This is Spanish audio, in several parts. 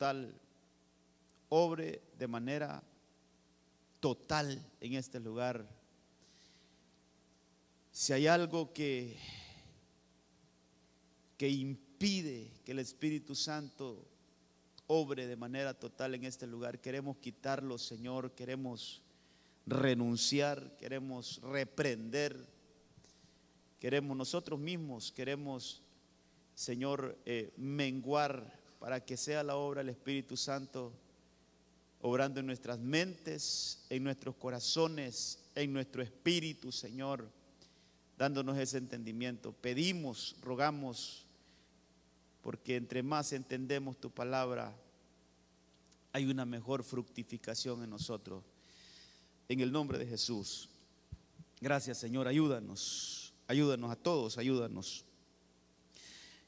total, obre de manera total en este lugar. Si hay algo que impide que el Espíritu Santo obre de manera total en este lugar, queremos quitarlo, Señor, queremos renunciar, queremos reprender, queremos nosotros mismos, queremos, Señor, menguar para que sea la obra del Espíritu Santo obrando en nuestras mentes, en nuestros corazones, en nuestro espíritu, Señor, dándonos ese entendimiento. Pedimos, rogamos, porque entre más entendemos tu palabra, hay una mejor fructificación en nosotros. En el nombre de Jesús. Gracias, Señor, ayúdanos a todos, ayúdanos.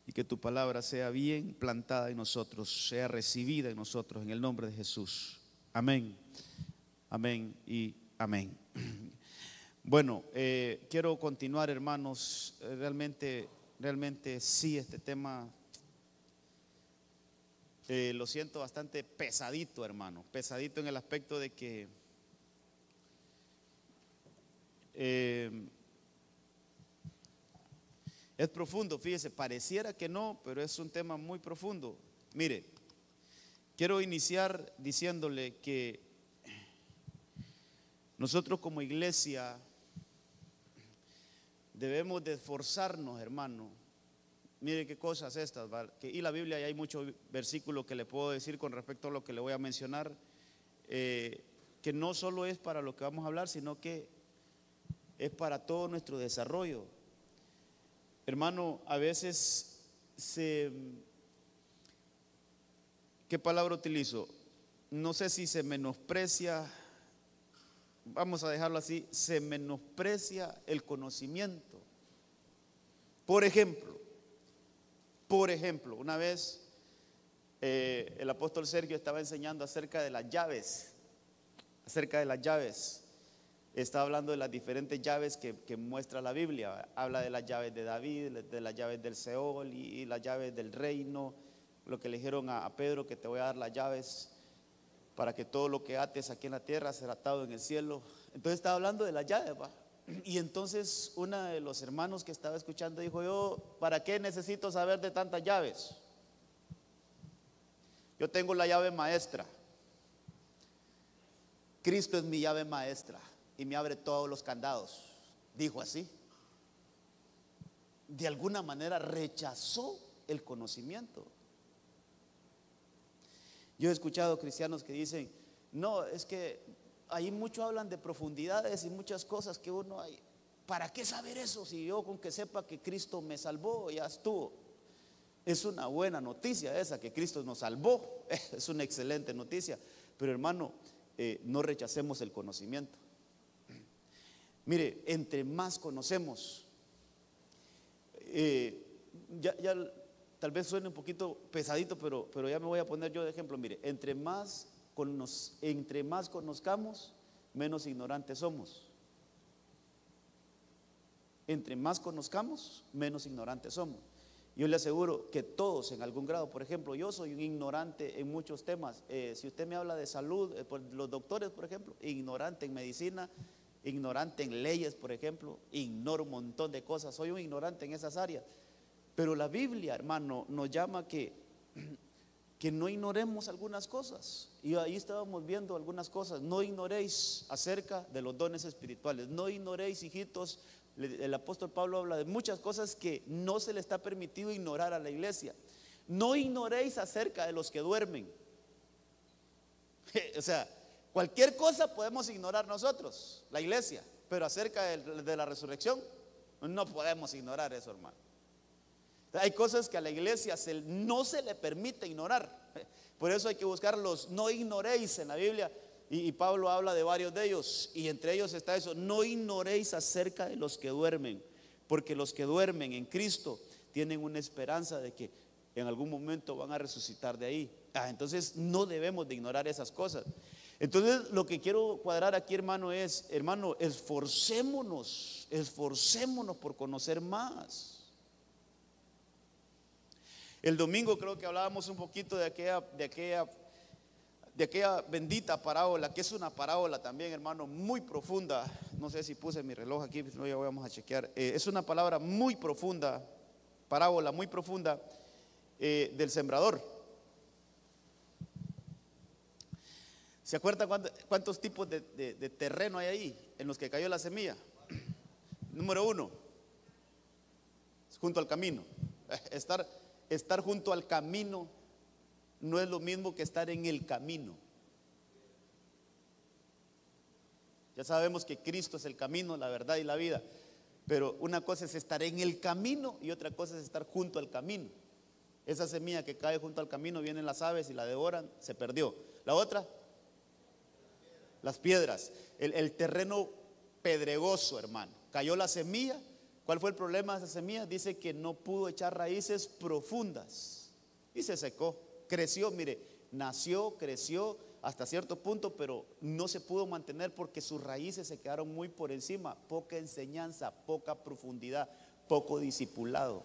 Y que tu palabra sea bien plantada en nosotros, sea recibida en nosotros, en el nombre de Jesús. Amén, amén y amén. Bueno, quiero continuar, hermanos. Realmente sí, este tema lo siento bastante pesadito, hermano. Pesadito en el aspecto de que es profundo, fíjese, pareciera que no, pero es un tema muy profundo. Mire, quiero iniciar diciéndole que nosotros como iglesia debemos de esforzarnos, hermano. Mire qué cosas estas, y la Biblia, y hay muchos versículos que le puedo decir con respecto a lo que le voy a mencionar, que no solo es para lo que vamos a hablar, sino que es para todo nuestro desarrollo. Hermano, a veces ¿qué palabra utilizo? No sé si se menosprecia, vamos a dejarlo así, se menosprecia el conocimiento. Por ejemplo, una vez el apóstol Sergio estaba enseñando acerca de las llaves. Está hablando de las diferentes llaves que muestra la Biblia. Habla de las llaves de David, de las llaves del Seol y las llaves del reino. Lo que le dijeron a Pedro, que te voy a dar las llaves para que todo lo que ates aquí en la tierra será atado en el cielo. Entonces estaba hablando de las llaves, ¿va? Y entonces uno de los hermanos que estaba escuchando dijo: yo, ¿para qué necesito saber de tantas llaves? Yo tengo la llave maestra. Cristo es mi llave maestra y me abre todos los candados. Dijo así. De alguna manera rechazó el conocimiento. Yo he escuchado cristianos que dicen: no, es que ahí muchos hablan de profundidades y muchas cosas que uno hay. ¿Para qué saber eso? Si yo con que sepa que Cristo me salvó, ya estuvo. Es una buena noticia esa, que Cristo nos salvó. Es una excelente noticia. Pero hermano, no rechacemos el conocimiento. Mire, entre más conocemos, ya tal vez suene un poquito pesadito, pero ya me voy a poner yo de ejemplo. Mire, entre más conozcamos, menos ignorantes somos. Entre más conozcamos, menos ignorantes somos. Yo le aseguro que todos en algún grado, por ejemplo, yo soy un ignorante en muchos temas. Si usted me habla de salud, los doctores, por ejemplo, ignorante en medicina, ignorante en leyes, por ejemplo, ignoro un montón de cosas, soy un ignorante en esas áreas. Pero la Biblia, hermano, nos llama que no ignoremos algunas cosas. Y ahí estábamos viendo algunas cosas. No ignoréis acerca de los dones espirituales. No ignoréis, hijitos. El apóstol Pablo habla de muchas cosas que no se le está permitido ignorar a la iglesia. No ignoréis acerca de los que duermen. O sea, cualquier cosa podemos ignorar nosotros, la iglesia, pero acerca de la resurrección no podemos ignorar eso, hermano. Hay cosas que a la iglesia no se le permite ignorar. Por eso hay que buscar los no ignoréis en la Biblia. Y Pablo habla de varios de ellos. Y entre ellos está eso: no ignoréis acerca de los que duermen. Porque los que duermen en Cristo tienen una esperanza de que en algún momento van a resucitar de ahí. Entonces no debemos de ignorar esas cosas. Entonces lo que quiero cuadrar aquí, hermano, es: hermano, esforcémonos por conocer más. El domingo creo que hablábamos un poquito de aquella bendita parábola, que es una parábola también, hermano, muy profunda. No sé si puse mi reloj aquí, no, ya vamos a chequear. Es una palabra muy profunda, parábola muy profunda del sembrador. ¿Se acuerdan cuántos tipos de terreno hay ahí en los que cayó la semilla? Número 1, junto al camino. Estar junto al camino no es lo mismo que estar en el camino. Ya sabemos que Cristo es el camino, la verdad y la vida, pero una cosa es estar en el camino y otra cosa es estar junto al camino. Esa semilla que cae junto al camino, vienen las aves y la devoran, se perdió. La otra, las piedras, el terreno pedregoso, hermano. Cayó la semilla. ¿Cuál fue el problema de esa semilla? Dice que no pudo echar raíces profundas y se secó. Creció, mire, nació, creció hasta cierto punto, pero no se pudo mantener porque sus raíces se quedaron muy por encima. Poca enseñanza, poca profundidad, poco discipulado.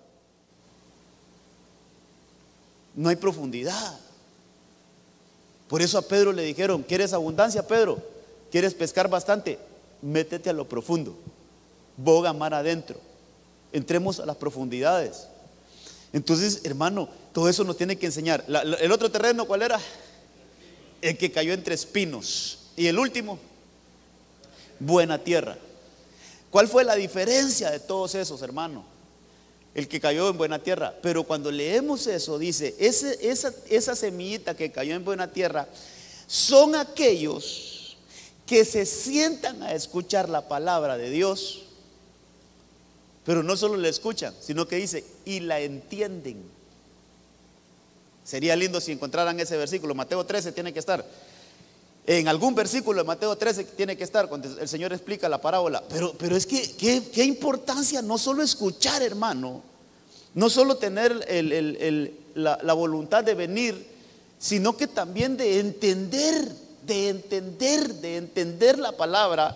No hay profundidad. Por eso a Pedro le dijeron: ¿quieres abundancia, Pedro? ¿Quieres pescar bastante? Métete a lo profundo, boga mar adentro, entremos a las profundidades. Entonces, hermano, todo eso nos tiene que enseñar. El otro terreno, ¿cuál era? El que cayó entre espinos. Y el último, buena tierra. ¿Cuál fue la diferencia de todos esos, hermano? El que cayó en buena tierra. Pero cuando leemos eso, dice, esa semillita que cayó en buena tierra son aquellos que se sientan a escuchar la palabra de Dios, pero no solo la escuchan, sino que dice, y la entienden. Sería lindo si encontraran ese versículo. Mateo 13 tiene que estar. En algún versículo de Mateo 13 tiene que estar cuando el Señor explica la parábola. Pero es que qué importancia no solo escuchar, hermano, no solo tener la voluntad de venir, sino que también de entender la palabra.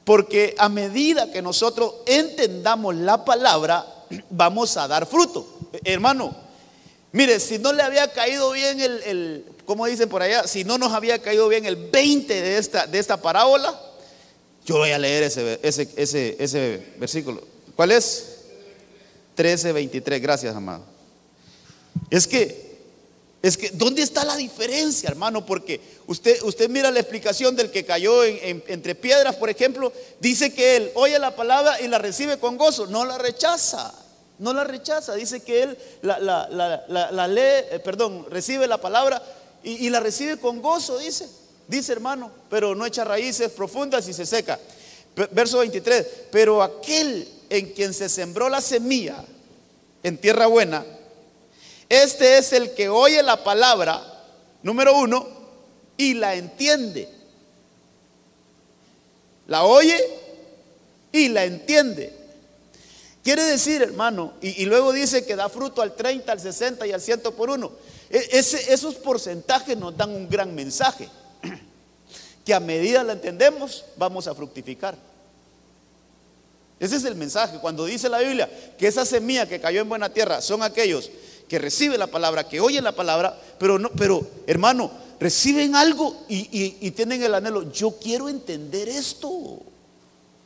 Porque a medida que nosotros entendamos la palabra, vamos a dar fruto. Hermano, mire, si no le había caído bien como dicen por allá, si no nos había caído bien el 20 de esta parábola, yo voy a leer ese versículo. ¿Cuál es? 13:23. Gracias, amado. Es que ¿dónde está la diferencia, hermano? Porque usted mira la explicación del que cayó entre piedras, por ejemplo. Dice que él oye la palabra y la recibe con gozo, no la rechaza. No la rechaza, dice que él la lee, recibe la palabra y la recibe con gozo, dice hermano, pero no echa raíces profundas y se seca. Verso 23, pero aquel en quien se sembró la semilla en tierra buena, este es el que oye la palabra, número 1, y la entiende. La oye y la entiende. Quiere decir, hermano, y luego dice que da fruto al 30, al 60 y al 100 por uno. Esos porcentajes nos dan un gran mensaje, que a medida la entendemos vamos a fructificar. Ese es el mensaje. Cuando dice la Biblia que esa semilla que cayó en buena tierra son aquellos que reciben la palabra, que oyen la palabra, pero hermano, reciben algo y tienen el anhelo: yo quiero entender esto.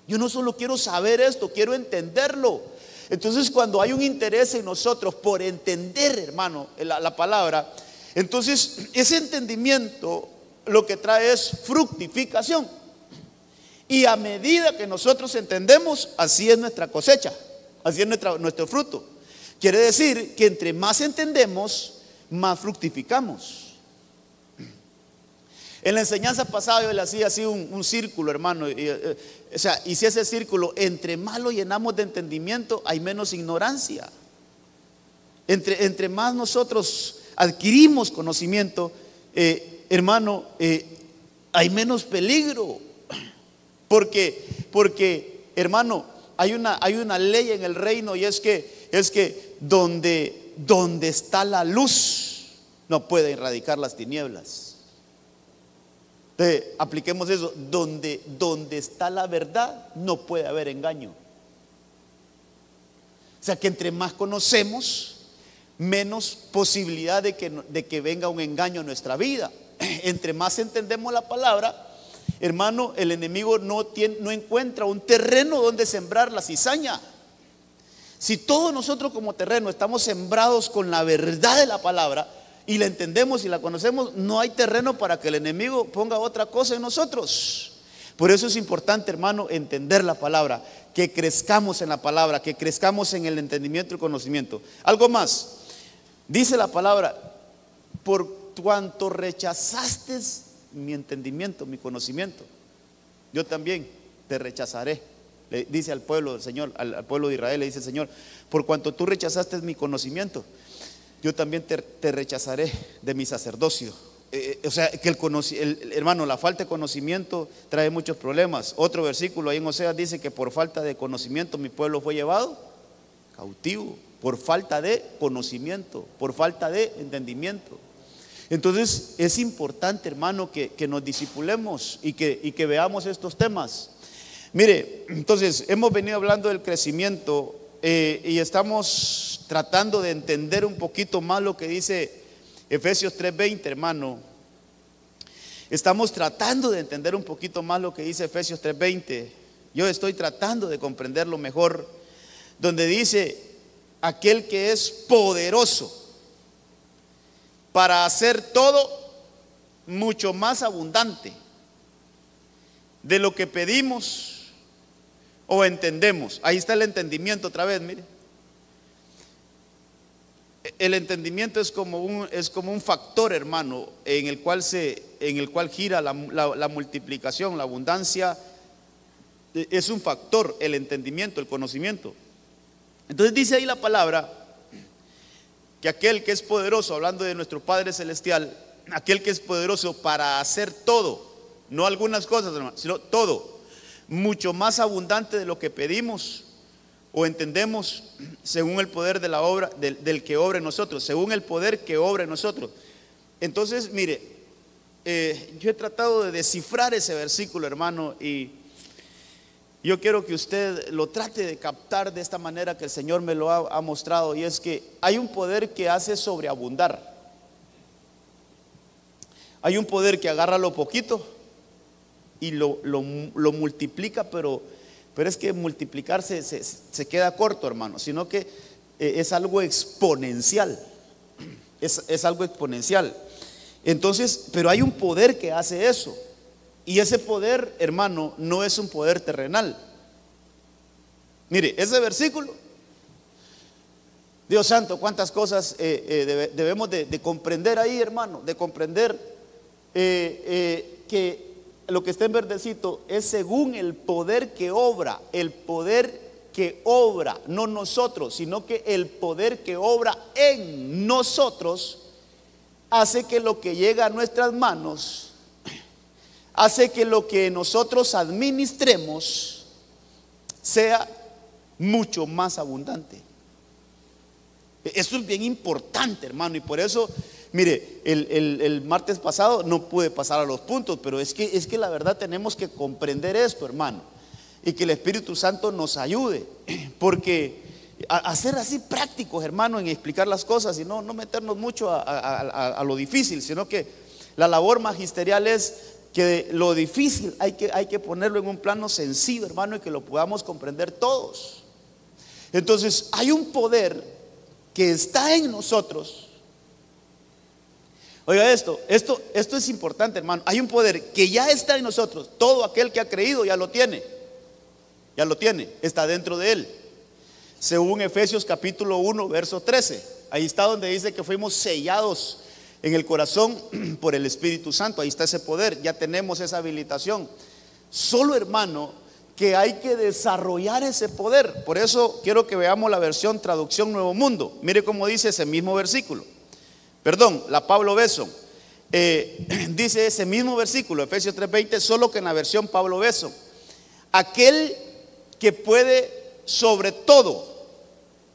Yo no solo quiero saber esto, quiero entenderlo. Entonces, cuando hay un interés en nosotros por entender, hermano, la palabra, entonces ese entendimiento lo que trae es fructificación. Y a medida que nosotros entendemos, así es nuestra cosecha, así es nuestro fruto. Quiere decir que entre más entendemos, más fructificamos. En la enseñanza pasada yo le hacía así un círculo, hermano. Y si ese círculo, entre más lo llenamos de entendimiento, hay menos ignorancia. Entre más nosotros adquirimos conocimiento, hermano, hay menos peligro. Porque, hermano, hay una ley en el reino, y es que donde está la luz, no puede erradicar las tinieblas. Apliquemos eso: donde está la verdad, no puede haber engaño. O sea que entre más conocemos, menos posibilidad de que venga un engaño a nuestra vida. Entre más entendemos la palabra, hermano, el enemigo no encuentra un terreno donde sembrar la cizaña. Si todos nosotros como terreno estamos sembrados con la verdad de la palabra y la entendemos y la conocemos, no hay terreno para que el enemigo ponga otra cosa en nosotros. Por eso es importante, hermano, entender la palabra, que crezcamos en la palabra, que crezcamos en el entendimiento y el conocimiento. Algo más, dice la palabra: por cuanto rechazaste mi entendimiento, mi conocimiento, yo también te rechazaré. Le dice al pueblo del Señor, al pueblo de Israel, le dice el Señor: por cuanto tú rechazaste mi conocimiento, yo también te rechazaré de mi sacerdocio. O sea, que hermano, la falta de conocimiento trae muchos problemas. Otro versículo ahí en Oseas dice que por falta de conocimiento mi pueblo fue llevado cautivo. Por falta de conocimiento, por falta de entendimiento. Entonces es importante, hermano, que nos discipulemos y que veamos estos temas. Mire, entonces hemos venido hablando del crecimiento y estamos tratando de entender un poquito más lo que dice Efesios 3:20, hermano. Estamos tratando de entender un poquito más lo que dice Efesios 3:20. Yo estoy tratando de comprenderlo mejor, donde dice: aquel que es poderoso para hacer todo mucho más abundante de lo que pedimos o entendemos. Ahí está el entendimiento otra vez, mire. El entendimiento es como un factor, hermano, en el cual gira la multiplicación, la abundancia. Es un factor, el entendimiento, el conocimiento. Entonces dice ahí la palabra que aquel que es poderoso, hablando de nuestro Padre Celestial, aquel que es poderoso para hacer todo, no algunas cosas, hermano, sino todo, mucho más abundante de lo que pedimos o entendemos, según el poder de la obra del que obra en nosotros, según el poder que obra en nosotros. Entonces, mire, yo he tratado de descifrar ese versículo, hermano, y yo quiero que usted lo trate de captar de esta manera que el Señor me lo ha mostrado, y es que hay un poder que hace sobreabundar. Hay un poder que agarra lo poquito y lo multiplica, pero es que multiplicarse se queda corto, hermano, sino que es algo exponencial. Es algo exponencial. Entonces, pero hay un poder que hace eso. Y ese poder, hermano, no es un poder terrenal. Mire, ese versículo, Dios santo, cuántas cosas debemos de comprender ahí, hermano. De comprender que lo que está en verdecito es según el poder que obra. El poder que obra, no nosotros, sino que el poder que obra en nosotros hace que lo que llega a nuestras manos, hace que lo que nosotros administremos sea mucho más abundante. Eso es bien importante, hermano, y por eso, mire, el martes pasado no pude pasar a los puntos, pero es que la verdad tenemos que comprender esto, hermano, y que el Espíritu Santo nos ayude, porque a ser así prácticos, hermano, en explicar las cosas y no meternos mucho a lo difícil, sino que la labor magisterial es que lo difícil hay que ponerlo en un plano sencillo, hermano, y que lo podamos comprender todos. Entonces hay un poder que está en nosotros. Oiga esto es importante, hermano. Hay un poder que ya está en nosotros. Todo aquel que ha creído ya lo tiene, está dentro de él. Según Efesios capítulo 1 verso 13, ahí está donde dice que fuimos sellados en el corazón por el Espíritu Santo. Ahí está ese poder, ya tenemos esa habilitación. Solo, hermano, que hay que desarrollar ese poder. Por eso quiero que veamos la versión traducción Nuevo Mundo. Mire cómo dice ese mismo versículo. Perdón, la Pablo Beso. Dice ese mismo versículo, Efesios 3:20, solo que en la versión Pablo Beso. Aquel que puede sobre todo,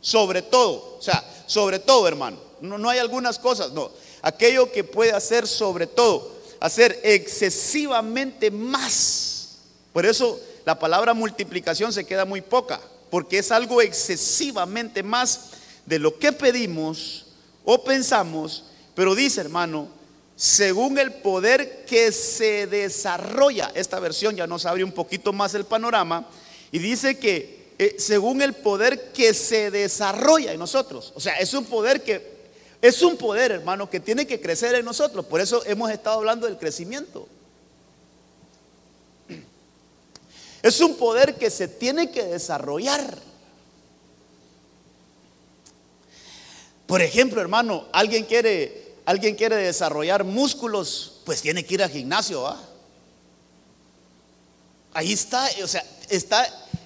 o sea, sobre todo, hermano. No hay algunas cosas, no. Aquello que puede hacer sobre todo, hacer excesivamente más. Por eso la palabra multiplicación se queda muy poca, porque es algo excesivamente más de lo que pedimos o pensamos, pero dice, hermano, según el poder que se desarrolla. Esta versión ya nos abre un poquito más el panorama y dice que según el poder que se desarrolla en nosotros. O sea, es un poder, hermano, que tiene que crecer en nosotros. Por eso hemos estado hablando del crecimiento. Es un poder que se tiene que desarrollar. Por ejemplo, hermano, alguien quiere desarrollar músculos, pues tiene que ir al gimnasio, ¿va? Ahí está, o sea,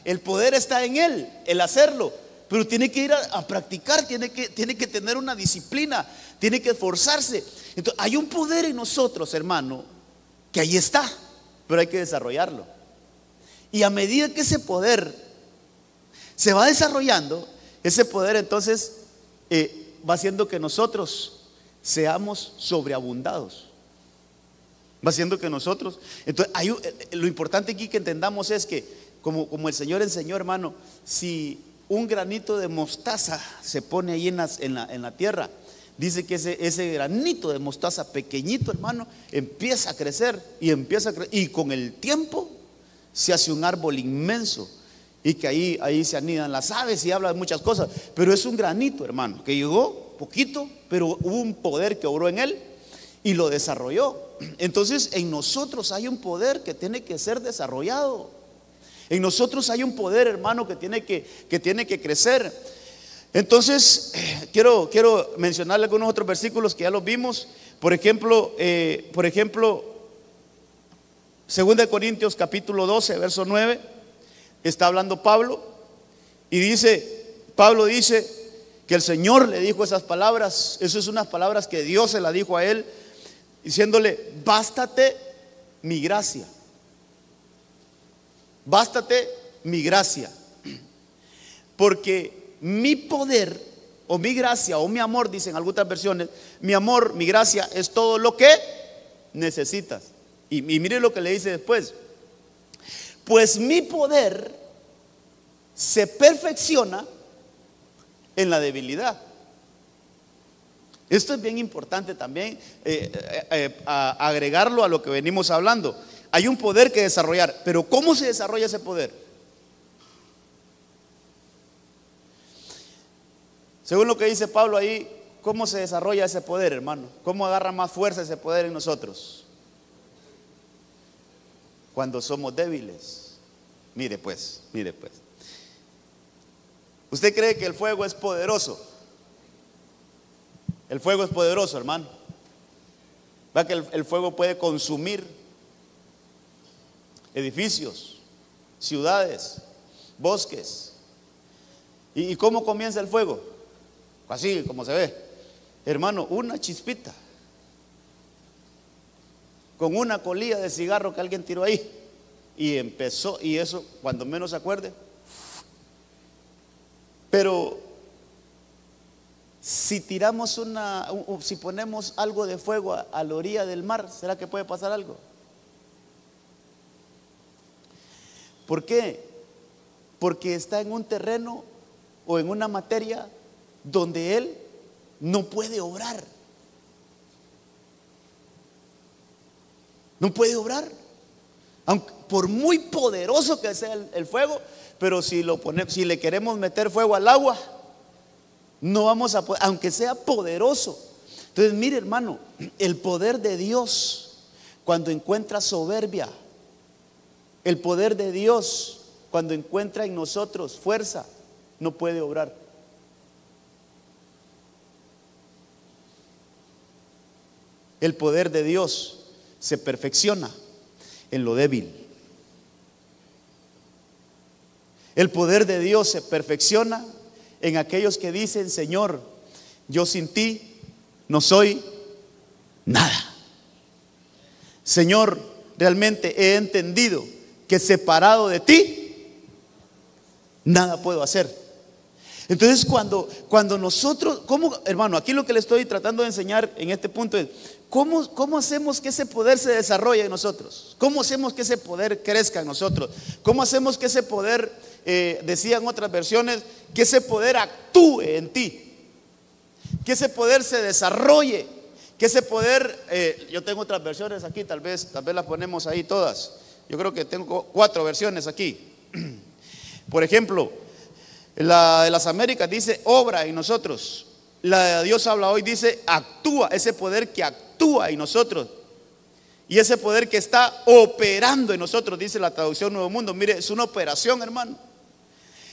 el poder está en él, el hacerlo, pero tiene que ir a practicar, tiene que tener una disciplina, tiene que esforzarse. Entonces, hay un poder en nosotros, hermano, que ahí está, pero hay que desarrollarlo. Y a medida que ese poder se va desarrollando, ese poder entonces va haciendo que nosotros seamos sobreabundados. Va haciendo que nosotros, entonces lo importante aquí que entendamos es que como el Señor enseñó, hermano, si un granito de mostaza se pone ahí en la tierra, dice que ese granito de mostaza pequeñito, hermano, empieza a crecer y con el tiempo se hace un árbol inmenso, y que ahí se anidan las aves y habla de muchas cosas, pero es un granito, hermano, que llegó poquito, pero hubo un poder que obró en él y lo desarrolló. Entonces en nosotros hay un poder que tiene que ser desarrollado. En nosotros hay un poder, hermano, que tiene que crecer. Entonces quiero mencionarle algunos otros versículos que ya los vimos. Por ejemplo 2 Corintios capítulo 12 verso 9, está hablando Pablo y Pablo dice que el Señor le dijo esas palabras. Esas son unas palabras que Dios se las dijo a él, diciéndole: bástate mi gracia, bástate mi gracia, porque mi poder o mi gracia o mi amor, dicen algunas versiones, mi amor, mi gracia es todo lo que necesitas. Y mire lo que le dice después: pues mi poder se perfecciona en la debilidad. Esto es bien importante también, agregarlo a lo que venimos hablando. Hay un poder que desarrollar, pero ¿cómo se desarrolla ese poder? Según lo que dice Pablo ahí, ¿cómo se desarrolla ese poder, hermano? ¿Cómo agarra más fuerza ese poder en nosotros? Cuando somos débiles. Mire pues. ¿Usted cree que el fuego es poderoso? El fuego es poderoso, hermano. ¿Va que el fuego puede consumir edificios, ciudades, bosques? ¿Y cómo comienza el fuego? Así como se ve, hermano, una chispita, con una colilla de cigarro que alguien tiró ahí, y empezó, y eso cuando menos se acuerde. Pero si tiramos si ponemos algo de fuego a la orilla del mar, ¿será que puede pasar algo? ¿Por qué? Porque está en un terreno o en una materia donde él no puede obrar. No puede obrar, aunque, por muy poderoso que sea el fuego. Pero si le queremos meter fuego al agua, no vamos a poder, aunque sea poderoso. Entonces mire, hermano, el poder de Dios cuando encuentra soberbia, el poder de Dios cuando encuentra en nosotros fuerza, no puede obrar. El poder de Dios se perfecciona en lo débil. El poder de Dios se perfecciona en aquellos que dicen: Señor, yo sin ti no soy nada. Señor, realmente he entendido que separado de ti nada puedo hacer. Entonces cuando nosotros, hermano, aquí lo que le estoy tratando de enseñar en este punto es ¿cómo hacemos que ese poder se desarrolle en nosotros? ¿Cómo hacemos que ese poder crezca en nosotros? ¿Cómo hacemos que ese poder, decían otras versiones, que ese poder actúe en ti? que ese poder se desarrolle, que ese poder, yo tengo otras versiones aquí, tal vez las ponemos ahí todas. Yo creo que tengo 4 versiones aquí. Por ejemplo, la de las Américas dice obra en nosotros. La de Dios habla hoy dice actúa, ese poder que actúa en nosotros. Y ese poder que está operando en nosotros, dice la traducción Nuevo Mundo. Mire, es una operación, hermano.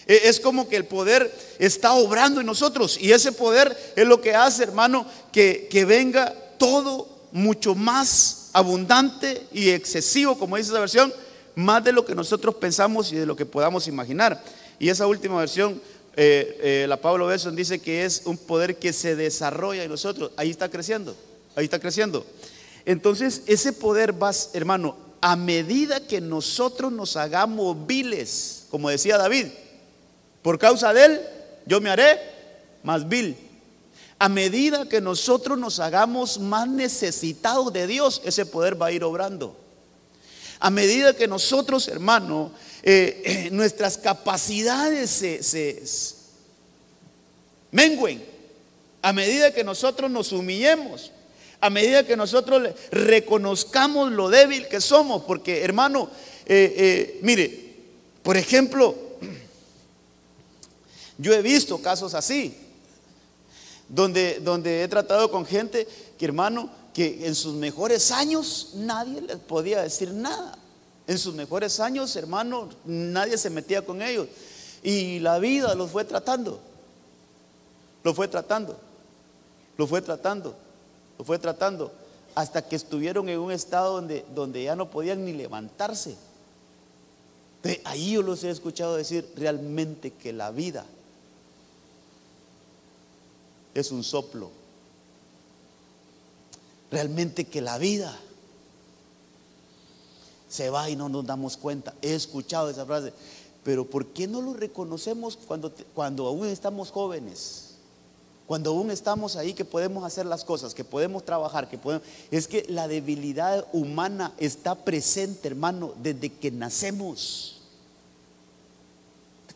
Es como que el poder está obrando en nosotros. Y ese poder es lo que hace, hermano, que venga todo mucho más abundante y excesivo, como dice esa versión, más de lo que nosotros pensamos y de lo que podamos imaginar. Y esa última versión, la Pablo Besson dice que es un poder que se desarrolla en nosotros. Ahí está creciendo, ahí está creciendo. Entonces ese poder va, hermano, a medida que nosotros nos hagamos viles, como decía David, por causa de él yo me haré más vil. A medida que nosotros nos hagamos más necesitados de Dios, ese poder va a ir obrando. A medida que nosotros, hermano, nuestras capacidades se mengüen, a medida que nosotros nos humillemos, a medida que nosotros reconozcamos lo débil que somos, porque, hermano, mire, por ejemplo, yo he visto casos así, donde he tratado con gente que, hermano, que en sus mejores años nadie les podía decir nada. En sus mejores años, hermano, nadie se metía con ellos. Y la vida los fue tratando. Lo fue tratando. Lo fue tratando. Lo fue tratando. Hasta que estuvieron en un estado donde ya no podían ni levantarse. De ahí yo los he escuchado decir realmente que la vida es un soplo. Realmente que la vida se va y no nos damos cuenta. He escuchado esa frase. Pero ¿por qué no lo reconocemos cuando aún estamos jóvenes? Cuando aún estamos ahí, que podemos hacer las cosas, que podemos trabajar, es que la debilidad humana está presente, hermano, desde que nacemos.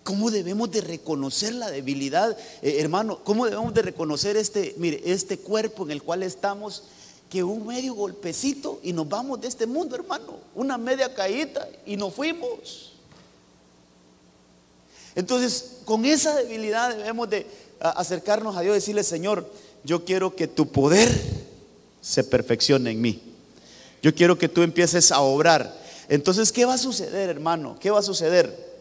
¿Cómo debemos de reconocer la debilidad, hermano? ¿Cómo debemos de reconocer este cuerpo en el cual estamos? Que un medio golpecito y nos vamos de este mundo, hermano. Una media caída y nos fuimos. Entonces, con esa debilidad debemos de acercarnos a Dios y decirle: Señor, yo quiero que tu poder se perfeccione en mí. Yo quiero que tú empieces a obrar. Entonces, ¿qué va a suceder, hermano? ¿Qué va a suceder?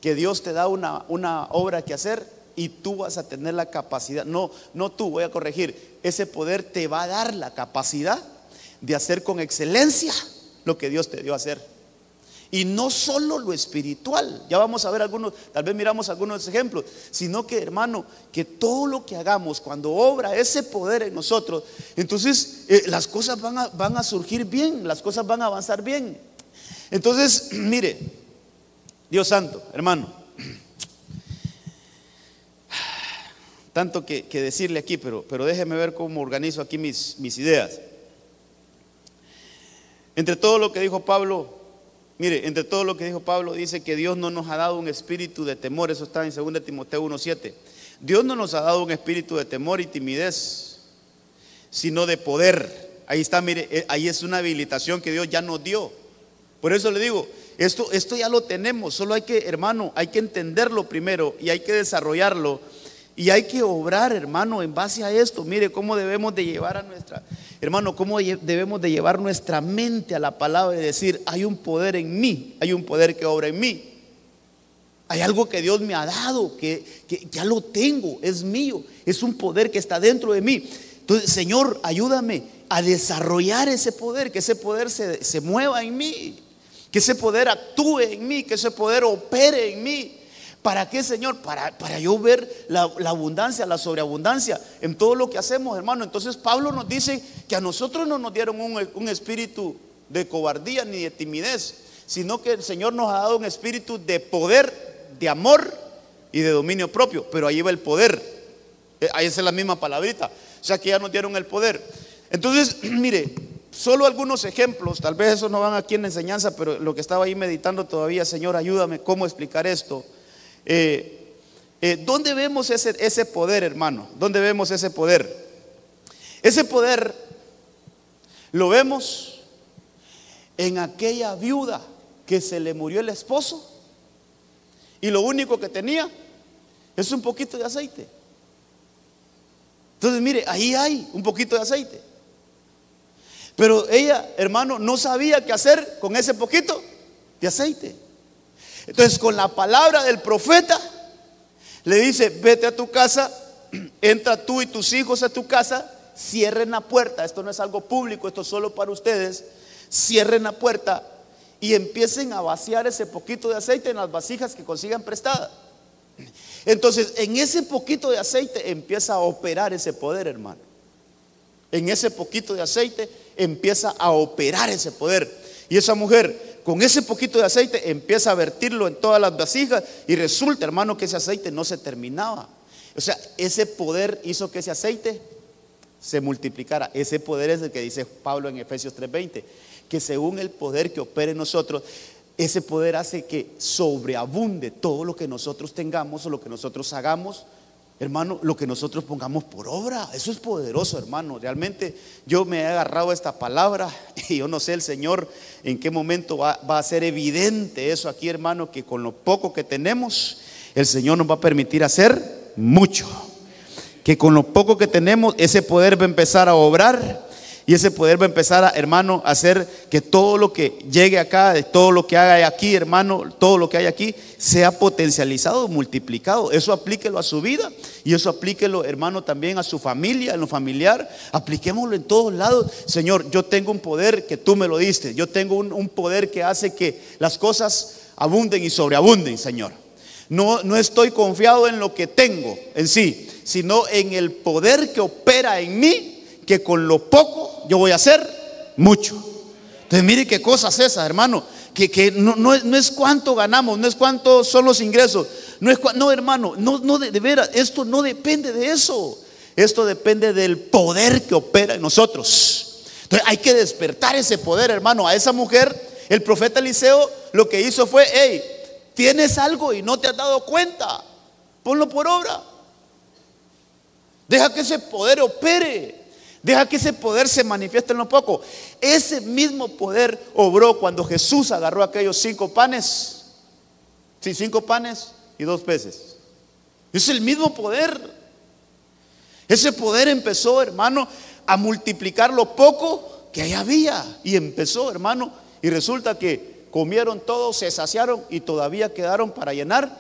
Que Dios te da una obra que hacer y tú vas a tener la capacidad. No tú, voy a corregir. Ese poder te va a dar la capacidad de hacer con excelencia lo que Dios te dio a hacer. Y no solo lo espiritual, ya vamos a ver algunos, tal vez miramos algunos ejemplos, sino que, hermano, que todo lo que hagamos, cuando obra ese poder en nosotros, entonces las cosas van a surgir bien, las cosas van a avanzar bien. Entonces, mire, Dios santo, hermano, tanto que decirle aquí, pero déjeme ver cómo organizo aquí mis ideas. Entre todo lo que dijo Pablo, mire, entre todo lo que dijo Pablo, dice que Dios no nos ha dado un espíritu de temor. Eso está en 2 Timoteo 1:7. Dios no nos ha dado un espíritu de temor y timidez, sino de poder. Ahí está, mire, ahí es una habilitación que Dios ya nos dio. Por eso le digo, esto ya lo tenemos. Solo hay que, hermano, hay que entenderlo primero y hay que desarrollarlo. Y hay que obrar, hermano, en base a esto. Mire cómo debemos de llevar cómo debemos de llevar nuestra mente a la palabra y decir: hay un poder en mí, hay un poder que obra en mí. Hay algo que Dios me ha dado, que ya lo tengo, es mío, es un poder que está dentro de mí. Entonces, Señor, ayúdame a desarrollar ese poder, que ese poder se mueva en mí, que ese poder actúe en mí, que ese poder opere en mí. ¿Para qué, Señor? Para yo ver la abundancia, la sobreabundancia en todo lo que hacemos, hermano. Entonces Pablo nos dice que a nosotros no nos dieron un espíritu de cobardía ni de timidez, sino que el Señor nos ha dado un espíritu de poder, de amor y de dominio propio. Pero ahí va el poder. Ahí es la misma palabrita. O sea que ya nos dieron el poder. Entonces, mire, solo algunos ejemplos. Tal vez esos no van aquí en la enseñanza, pero lo que estaba ahí meditando todavía: Señor, ayúdame, ¿cómo explicar esto? ¿Dónde vemos ese poder, hermano? ¿Dónde vemos ese poder? Ese poder lo vemos en aquella viuda que se le murió el esposo y lo único que tenía es un poquito de aceite. Entonces mire, ahí hay un poquito de aceite. Pero ella, hermano, no sabía qué hacer con ese poquito de aceite. Entonces con la palabra del profeta le dice: vete a tu casa, entra tú y tus hijos a tu casa, cierren la puerta. Esto no es algo público, esto es solo para ustedes. Cierren la puerta y empiecen a vaciar ese poquito de aceite en las vasijas que consigan prestadas. Entonces en ese poquito de aceite empieza a operar ese poder, hermano. En ese poquito de aceite empieza a operar ese poder. Y esa mujer con ese poquito de aceite empieza a vertirlo en todas las vasijas. Y resulta, hermano, que ese aceite no se terminaba. O sea, ese poder hizo que ese aceite se multiplicara. Ese poder es el que dice Pablo en Efesios 3:20, que según el poder que opera en nosotros, ese poder hace que sobreabunde todo lo que nosotros tengamos o lo que nosotros hagamos, hermano, lo que nosotros pongamos por obra. Eso es poderoso, hermano. Realmente yo me he agarrado a esta palabra y yo no sé el Señor en qué momento va a ser evidente eso aquí, hermano, que con lo poco que tenemos el Señor nos va a permitir hacer mucho. Que con lo poco que tenemos ese poder va a empezar a obrar. Y ese poder va a empezar a, hermano, a hacer que todo lo que llegue acá, de todo lo que haga aquí, hermano, todo lo que hay aquí, sea potencializado, multiplicado. Eso aplíquelo a su vida y eso aplíquelo, hermano, también a su familia, en lo familiar. Apliquémoslo en todos lados. Señor, yo tengo un poder que tú me lo diste. Yo tengo un poder que hace que las cosas abunden y sobreabunden, Señor. No estoy confiado en lo que tengo en sí, sino en el poder que opera en mí, que con lo poco yo voy a hacer mucho. Entonces mire qué cosas esas, hermano, que no es cuánto ganamos, no es cuántos son los ingresos, no, hermano, no de veras, esto no depende de eso. Esto depende del poder que opera en nosotros. Entonces hay que despertar ese poder, hermano. A esa mujer, el profeta Eliseo lo que hizo fue: hey, tienes algo y no te has dado cuenta, ponlo por obra. Deja que ese poder opere. Deja que ese poder se manifieste en lo poco. Ese mismo poder obró cuando Jesús agarró aquellos 5 panes. Sí, 5 panes y 2 peces. Es el mismo poder. Ese poder empezó, hermano, a multiplicar lo poco que ahí había. Y empezó, hermano, y resulta que comieron todos, se saciaron y todavía quedaron para llenar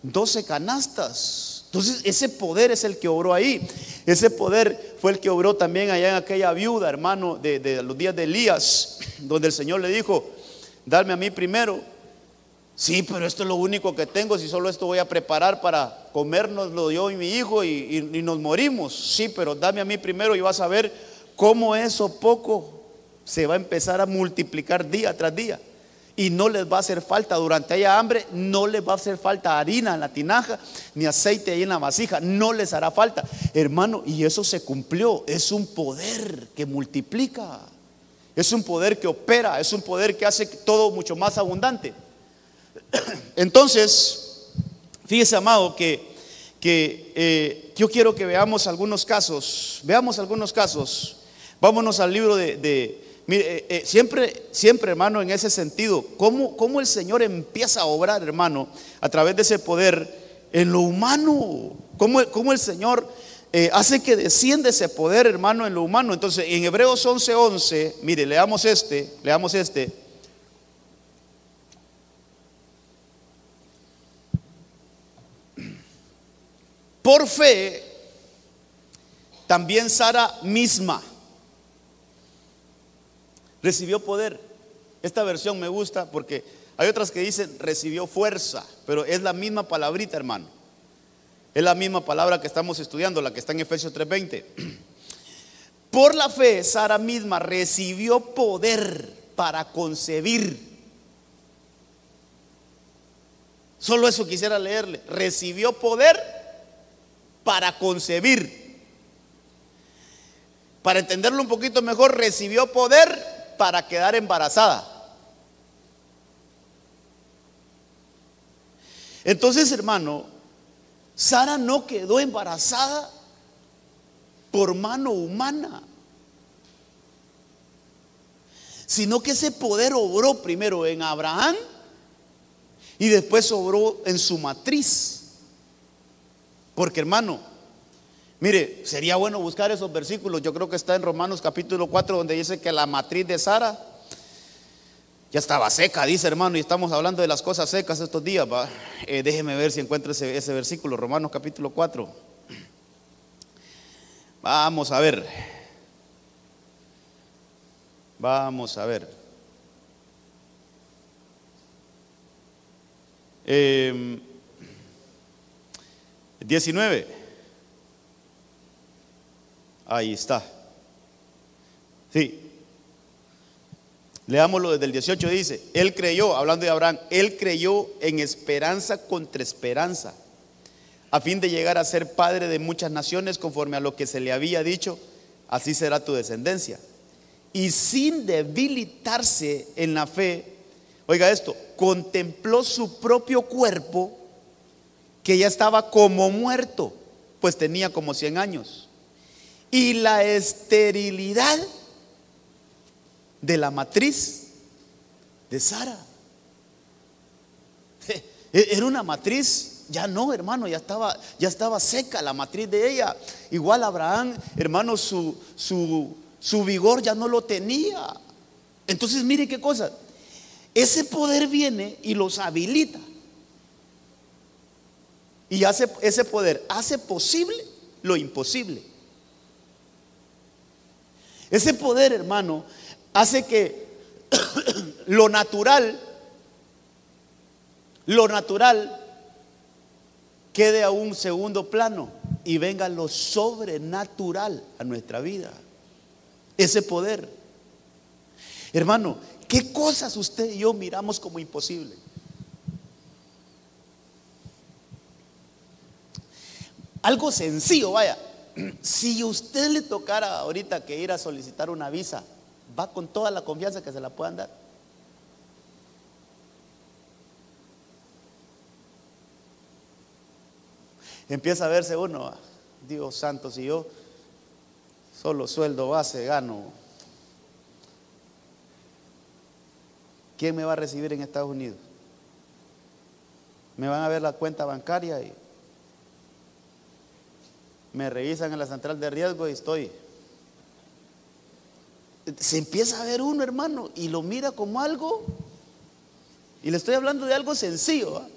12 canastas. Entonces ese poder es el que obró ahí. Ese poder fue el que obró también allá en aquella viuda, hermano, de los días de Elías, donde el Señor le dijo: dame a mí primero. Sí, pero esto es lo único que tengo. Si solo esto voy a preparar para comérnoslo yo y mi hijo y nos morimos. Sí, pero dame a mí primero y vas a ver cómo eso poco se va a empezar a multiplicar día tras día. Y no les va a hacer falta, durante haya hambre, no les va a hacer falta harina en la tinaja, ni aceite ahí en la vasija, no les hará falta, hermano. Y eso se cumplió. Es un poder que multiplica, es un poder que opera, es un poder que hace todo mucho más abundante. Entonces, fíjese, amado, que yo quiero que veamos algunos casos. Vámonos al libro mire, siempre, hermano, en ese sentido, cómo el Señor empieza a obrar, hermano, a través de ese poder en lo humano. Cómo el Señor hace que descienda ese poder, hermano, en lo humano. Entonces, en Hebreos 11:11, mire, leamos este. Por fe, también Sara misma recibió poder. Esta versión me gusta porque hay otras que dicen recibió fuerza, pero es la misma palabrita, hermano. Es la misma palabra que estamos estudiando, la que está en Efesios 3:20. Por la fe, Sara misma recibió poder para concebir. Solo eso quisiera leerle. Recibió poder para concebir. Para entenderlo un poquito mejor, recibió poder para quedar embarazada. Entonces, hermano, Sara no quedó embarazada por mano humana, sino que ese poder obró primero en Abraham y después obró en su matriz. Porque, hermano, mire, sería bueno buscar esos versículos. Yo creo que está en Romanos capítulo 4, donde dice que la matriz de Sara ya estaba seca, dice, hermano, y estamos hablando de las cosas secas estos días, ¿va? Déjeme ver si encuentro ese versículo, Romanos capítulo 4. Vamos a ver. Vamos a ver. 19. Ahí está. Sí. Leámoslo desde el 18, dice, él creyó, hablando de Abraham, él creyó en esperanza contra esperanza, a fin de llegar a ser padre de muchas naciones, conforme a lo que se le había dicho, así será tu descendencia. Y sin debilitarse en la fe, oiga esto, contempló su propio cuerpo, que ya estaba como muerto, pues tenía como 100 años, y la esterilidad de la matriz de Sara. Era una matriz, ya no, hermano, ya estaba seca la matriz de ella. Igual Abraham, hermano, su vigor ya no lo tenía. Entonces mire qué cosa, ese poder viene y los habilita, y ese poder hace posible lo imposible. Ese poder, hermano, hace que lo natural quede a un segundo plano y venga lo sobrenatural a nuestra vida. Ese poder, hermano, ¿qué cosas usted y yo miramos como imposible? Algo sencillo, vaya. Si usted le tocara ahorita que ir a solicitar una visa, va con toda la confianza que se la puedan dar. Empieza a verse uno, Dios santo, si yo solo sueldo base gano, ¿quién me va a recibir en Estados Unidos? Me van a ver la cuenta bancaria y me revisan en la central de riesgo y estoy. Se empieza a ver uno, hermano, y lo mira como algo, y le estoy hablando de algo sencillo, ¿eh?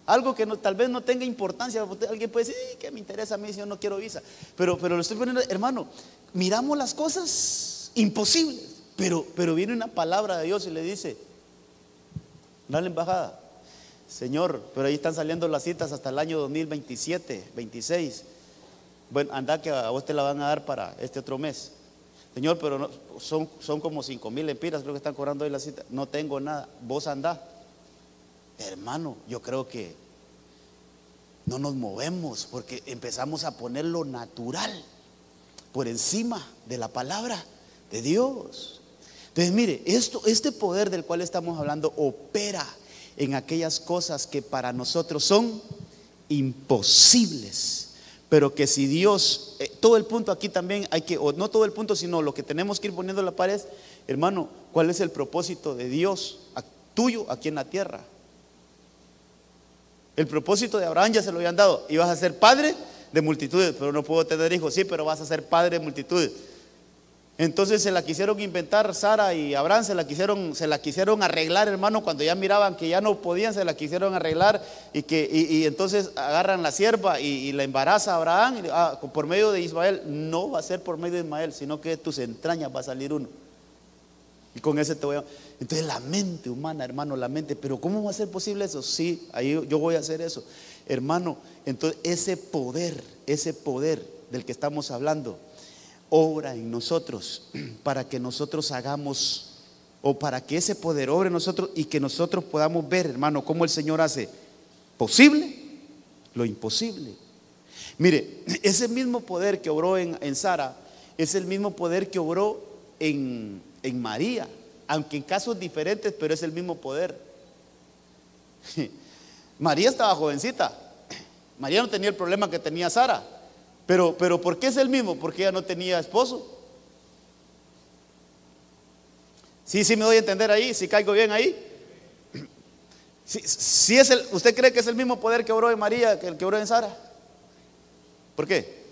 Algo que tal vez no tenga importancia. Alguien puede decir, ¿qué me interesa a mí si yo no quiero visa? Pero lo estoy poniendo, hermano, miramos las cosas imposibles, pero viene una palabra de Dios y le dice, dale embajada, Señor, pero ahí están saliendo las citas hasta el año 2027, 26. Bueno, anda que a vos te la van a dar para este otro mes. Señor, pero no, son como 5,000 lempiras, creo que están cobrando hoy la cita. No tengo nada, vos andá. Hermano, yo creo que no nos movemos porque empezamos a poner lo natural por encima de la palabra de Dios. Entonces mire, este poder del cual estamos hablando opera en aquellas cosas que para nosotros son imposibles, pero que si Dios, todo el punto aquí también hay que, o no todo el punto, sino lo que tenemos que ir poniendo en la pared, hermano, ¿cuál es el propósito de Dios tuyo aquí en la tierra? El propósito de Abraham ya se lo habían dado, ibas a ser padre de multitudes, pero no puedo tener hijos, sí, pero vas a ser padre de multitudes. Entonces se la quisieron inventar Sara y Abraham, se la quisieron arreglar, hermano, cuando ya miraban que ya no podían, se la quisieron arreglar y entonces agarran la sierva y la embaraza a Abraham por medio de Ismael. No va a ser por medio de Ismael, sino que de tus entrañas va a salir uno. Y con ese te voy a... Entonces la mente humana, hermano, la mente, pero ¿cómo va a ser posible eso? Sí, ahí yo voy a hacer eso, hermano. Entonces ese poder del que estamos hablando obra en nosotros para que nosotros hagamos, o para que ese poder obre en nosotros y que nosotros podamos ver, hermano, cómo el Señor hace posible lo imposible. Mire, ese mismo poder que obró en Sara es el mismo poder que obró en María, aunque en casos diferentes, pero es el mismo poder. María estaba jovencita, María no tenía el problema que tenía Sara. Pero ¿por qué es el mismo? Porque ella no tenía esposo. Sí, me doy a entender ahí, si caigo bien ahí. Sí ¿usted cree que es el mismo poder que obró en María que el que obró en Sara? ¿Por qué?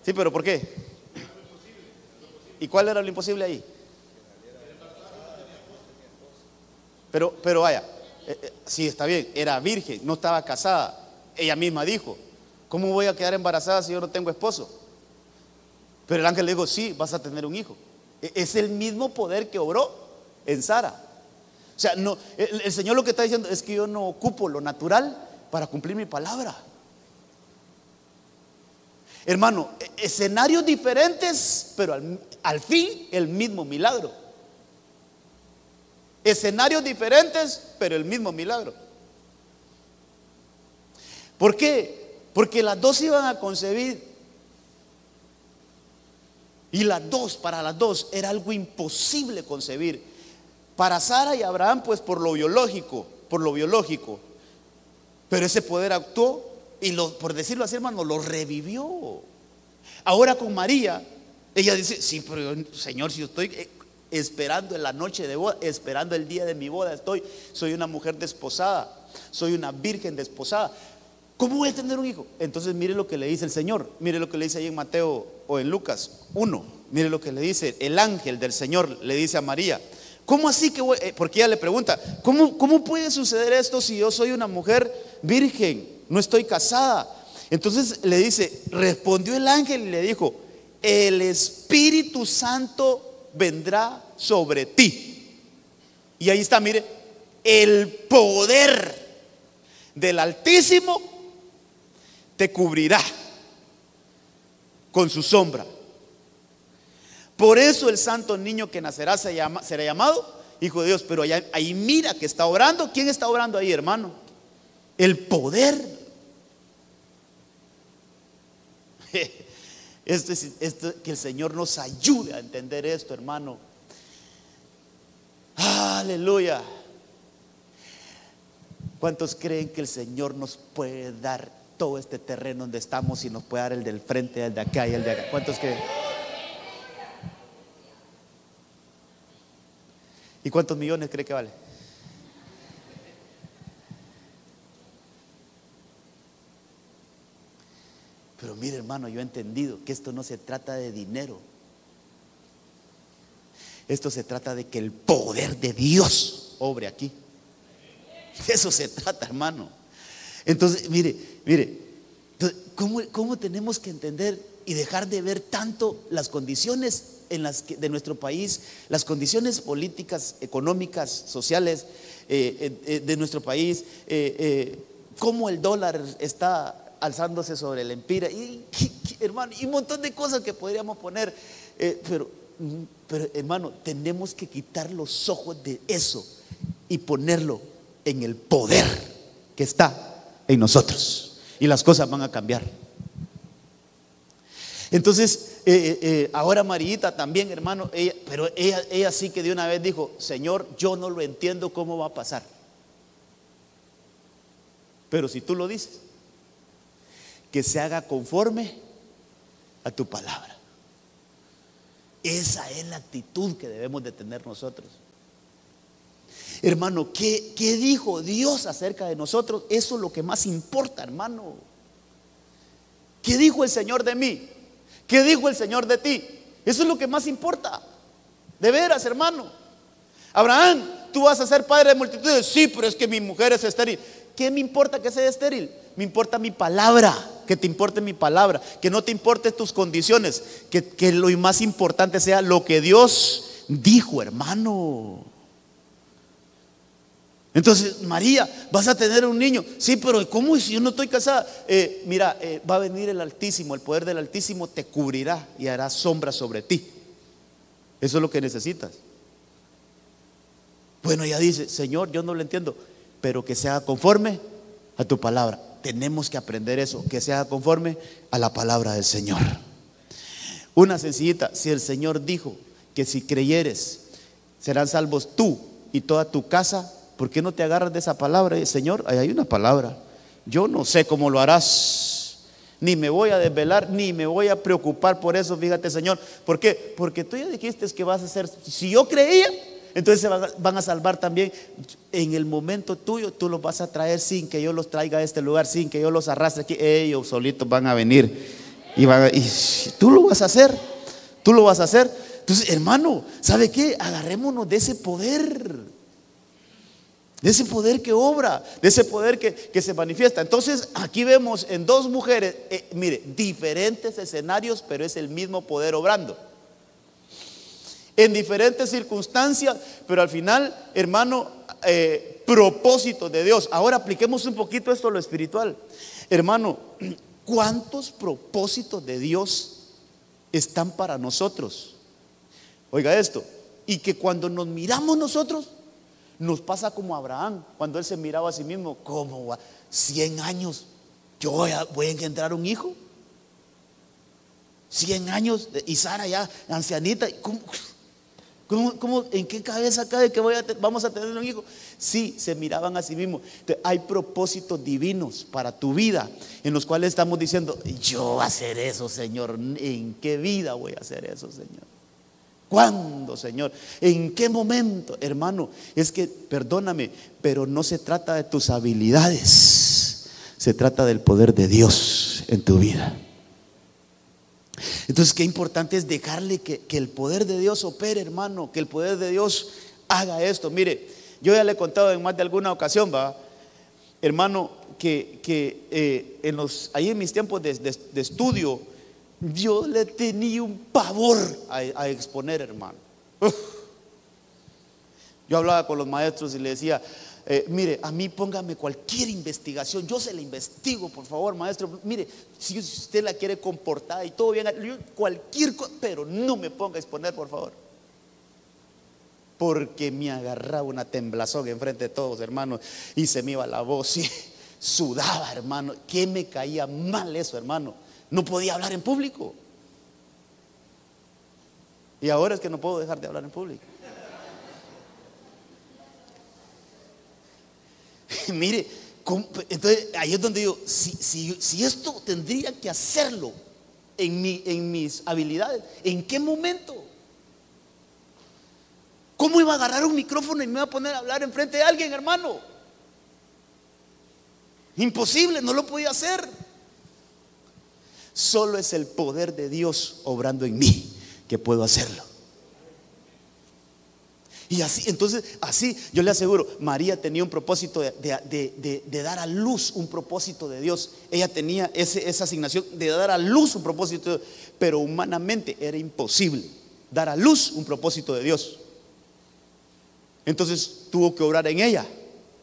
Sí, pero ¿por qué? ¿Y cuál era lo imposible ahí? Pero vaya, sí, está bien, era virgen, no estaba casada. Ella misma dijo: ¿cómo voy a quedar embarazada si yo no tengo esposo? Pero el ángel le dijo: sí, vas a tener un hijo. Es el mismo poder que obró en Sara. O sea, no, el Señor lo que está diciendo es que yo no ocupo lo natural para cumplir mi palabra. Hermano, escenarios diferentes, pero al fin el mismo milagro. Escenarios diferentes, pero el mismo milagro. ¿Por qué? Porque las dos iban a concebir. Y para las dos era algo imposible concebir. Para Sara y Abraham, pues por lo biológico. Pero ese poder actuó y por decirlo así, hermano, lo revivió. Ahora con María, ella dice: sí, pero Señor, si yo estoy esperando en la noche de boda, esperando el día de mi boda, soy una mujer desposada, soy una virgen desposada, ¿cómo voy a tener un hijo? Entonces mire lo que le dice el Señor, mire lo que le dice ahí en Mateo o en Lucas 1, mire lo que le dice el ángel del Señor, le dice a María: ¿cómo así que porque ella le pregunta: ¿cómo puede suceder esto si yo soy una mujer virgen, no estoy casada? Entonces le dice, respondió el ángel y le dijo: el Espíritu Santo vendrá sobre ti. Y ahí está, mire, el poder del Altísimo te cubrirá con su sombra. Por eso el santo niño que nacerá será llamado Hijo de Dios. Pero ahí mira que está orando. ¿Quién está orando ahí, hermano? El poder. Que el Señor nos ayude a entender esto, hermano. Aleluya. ¿Cuántos creen que el Señor nos puede dar todo este terreno donde estamos y nos puede dar el del frente, el de acá y el de acá? ¿Cuántos creen? ¿Y cuántos millones cree que vale? Pero mire, hermano, yo he entendido que esto no se trata de dinero. Esto se trata de que el poder de Dios obre aquí. De eso se trata, hermano. Entonces, mire, ¿cómo tenemos que entender y dejar de ver tanto las condiciones de nuestro país, las condiciones políticas, económicas, sociales de nuestro país, cómo el dólar está alzándose sobre el empira hermano, y un montón de cosas que podríamos poner, pero hermano, tenemos que quitar los ojos de eso y ponerlo en el poder que está en nosotros, y las cosas van a cambiar. Entonces ahora Marita también, hermano, ella sí que de una vez dijo: Señor, yo no lo entiendo cómo va a pasar, pero si tú lo dices, que se haga conforme a tu palabra. Esa es la actitud que debemos de tener nosotros. Hermano, ¿qué dijo Dios acerca de nosotros? Eso es lo que más importa, hermano. ¿Qué dijo el Señor de mí? ¿Qué dijo el Señor de ti? Eso es lo que más importa. De veras, hermano. Abraham, tú vas a ser padre de multitudes. Sí, pero es que mi mujer es estéril. ¿Qué me importa que sea estéril? Me importa mi palabra. Que te importe mi palabra, que no te importe tus condiciones, que lo más importante sea lo que Dios dijo, hermano. Entonces, María, vas a tener un niño. Sí, pero ¿cómo si yo no estoy casada? Mira, va a venir el Altísimo, el poder del Altísimo te cubrirá y hará sombra sobre ti. Eso es lo que necesitas. Bueno, ella dice: Señor, yo no lo entiendo, pero que sea conforme a tu palabra. Tenemos que aprender eso, que sea conforme a la palabra del Señor. Una sencillita: si el Señor dijo que si creyeres serán salvos tú y toda tu casa, ¿Por qué no te agarras de esa palabra? Señor, ahí hay una palabra. Yo no sé cómo lo harás, ni me voy a desvelar, ni me voy a preocupar por eso. Fíjate, Señor, ¿por qué? Porque tú ya dijiste que vas a hacer. Si yo creía, entonces se van a salvar también. En el momento tuyo, tú los vas a traer sin que yo los traiga a este lugar, sin que yo los arrastre aquí. Ellos solitos van a venir y tú lo vas a hacer. Tú lo vas a hacer. Entonces, hermano, ¿sabe qué? Agarrémonos de ese poder. De ese poder que obra, de ese poder que se manifiesta. Entonces aquí vemos en dos mujeres, mire, diferentes escenarios, pero es el mismo poder obrando. En diferentes circunstancias, pero al final, hermano, propósitos de Dios. Ahora apliquemos un poquito esto a lo espiritual. Hermano, ¿cuántos propósitos de Dios están para nosotros? Oiga esto, y que cuando nos miramos nosotros, nos pasa como a Abraham, cuando él se miraba a sí mismo, como 100 años, yo voy a engendrar un hijo. 100 años, y Sara ya ancianita. ¿Cómo, en qué cabeza cae que vamos a tener un hijo? Sí, se miraban a sí mismos. Entonces, hay propósitos divinos para tu vida, en los cuales estamos diciendo, yo voy a hacer eso, Señor. ¿En qué vida voy a hacer eso, Señor? ¿Cuándo, Señor? ¿En qué momento? Hermano, es que, perdóname, pero no se trata de tus habilidades, se trata del poder de Dios en tu vida. Entonces, qué importante es dejarle que el poder de Dios opere, hermano, que el poder de Dios haga esto. Mire, yo ya le he contado en más de alguna ocasión, hermano, que ahí en mis tiempos de estudio, yo le tenía un pavor a exponer, hermano. Yo hablaba con los maestros y le decía, mire, a mí póngame cualquier investigación, yo se la investigo, por favor, maestro. Mire, si usted la quiere comportar y todo bien, cualquier cosa, pero no me ponga a exponer, por favor. Porque me agarraba una temblazón enfrente de todos, hermano, y se me iba la voz y sudaba, hermano. Que me caía mal eso, hermano. No podía hablar en público. Y ahora es que no puedo dejar de hablar en público. Mire, entonces ahí es donde digo, si esto tendría que hacerlo en mis habilidades, ¿en qué momento? ¿Cómo iba a agarrar un micrófono y me iba a poner a hablar enfrente de alguien, hermano? Imposible, no lo podía hacer. Solo es el poder de Dios obrando en mí que puedo hacerlo. Y así, entonces, así yo le aseguro, María tenía un propósito de dar a luz un propósito de Dios. Ella tenía esa asignación de dar a luz un propósito de Dios, pero humanamente era imposible dar a luz un propósito de Dios. Entonces tuvo que obrar en ella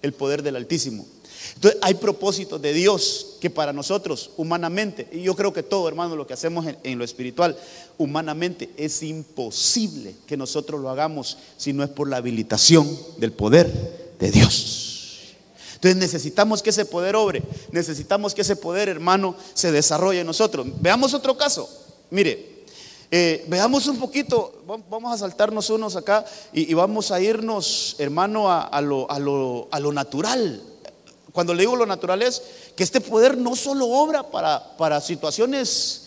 el poder del Altísimo. Entonces hay propósitos de Dios que para nosotros humanamente, y yo creo que todo, hermano, lo que hacemos en lo espiritual, humanamente es imposible que nosotros lo hagamos si no es por la habilitación del poder de Dios. Entonces necesitamos que ese poder obre, necesitamos que ese poder, hermano, se desarrolle en nosotros. Veamos otro caso. Mire, veamos un poquito, vamos a saltarnos unos acá y vamos a irnos, hermano, a lo natural. Cuando le digo lo natural es que este poder no solo obra para situaciones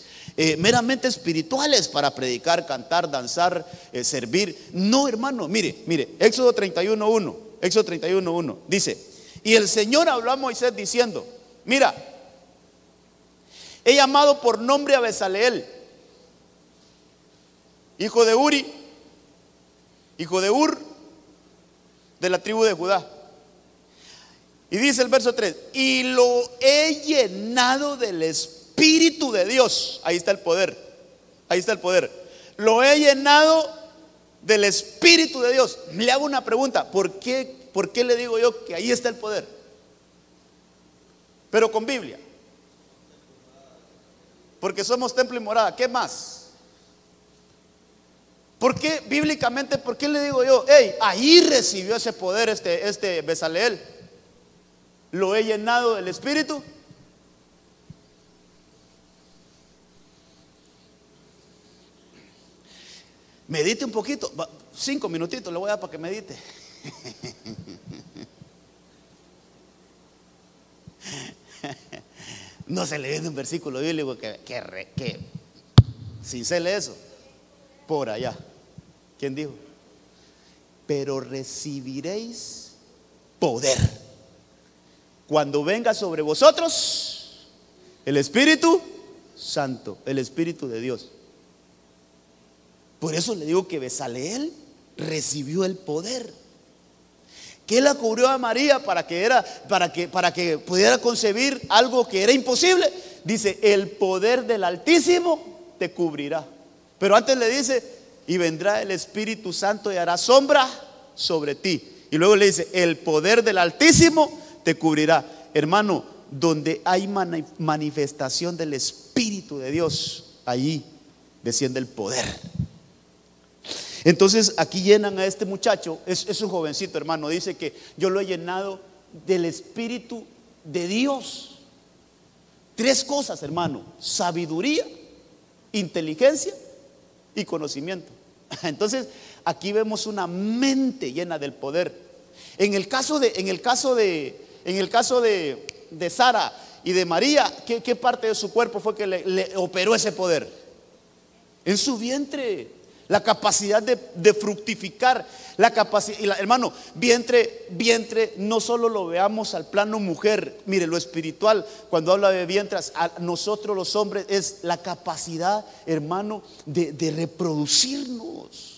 meramente espirituales, para predicar, cantar, danzar, servir. No, hermano, mire, Éxodo 31:1 dice: y el Señor habló a Moisés diciendo, mira, he llamado por nombre a Bezaleel, hijo de Uri, hijo de Ur, de la tribu de Judá. Y dice el verso 3: y lo he llenado del Espíritu de Dios. Ahí está el poder. Ahí está el poder. Lo he llenado del Espíritu de Dios. Le hago una pregunta: ¿por qué le digo yo que ahí está el poder? Pero con Biblia. Porque somos templo y morada. ¿Qué más? ¿Por qué bíblicamente? ¿Por qué le digo yo? Ahí recibió ese poder este Bezaleel. Lo he llenado del Espíritu. Medite un poquito, 5 minutitos le voy a dar para que medite. No se le viene un versículo bíblico que sin serle eso, por allá. ¿Quién dijo? Pero recibiréis poder cuando venga sobre vosotros el Espíritu Santo, el Espíritu de Dios. Por eso le digo que Bezaleel recibió el poder. ¿Qué la cubrió a María para que pudiera concebir algo que era imposible? Dice, el poder del Altísimo te cubrirá. Pero antes le dice, y vendrá el Espíritu Santo y hará sombra sobre ti. Y luego le dice, el poder del Altísimo te cubrirá. Hermano, donde hay manifestación del Espíritu de Dios, allí desciende el poder. Entonces aquí llenan a este muchacho, es un jovencito, hermano, dice que yo lo he llenado del Espíritu de Dios. 3 cosas, hermano: sabiduría, inteligencia y conocimiento. Entonces aquí vemos una mente llena del poder. En el caso de Sara y de María, ¿qué parte de su cuerpo fue que le operó ese poder? En su vientre. La capacidad de fructificar, la capacidad, hermano, vientre no solo lo veamos al plano mujer. Mire, lo espiritual, cuando habla de vientres, a nosotros los hombres es la capacidad, hermano, de reproducirnos,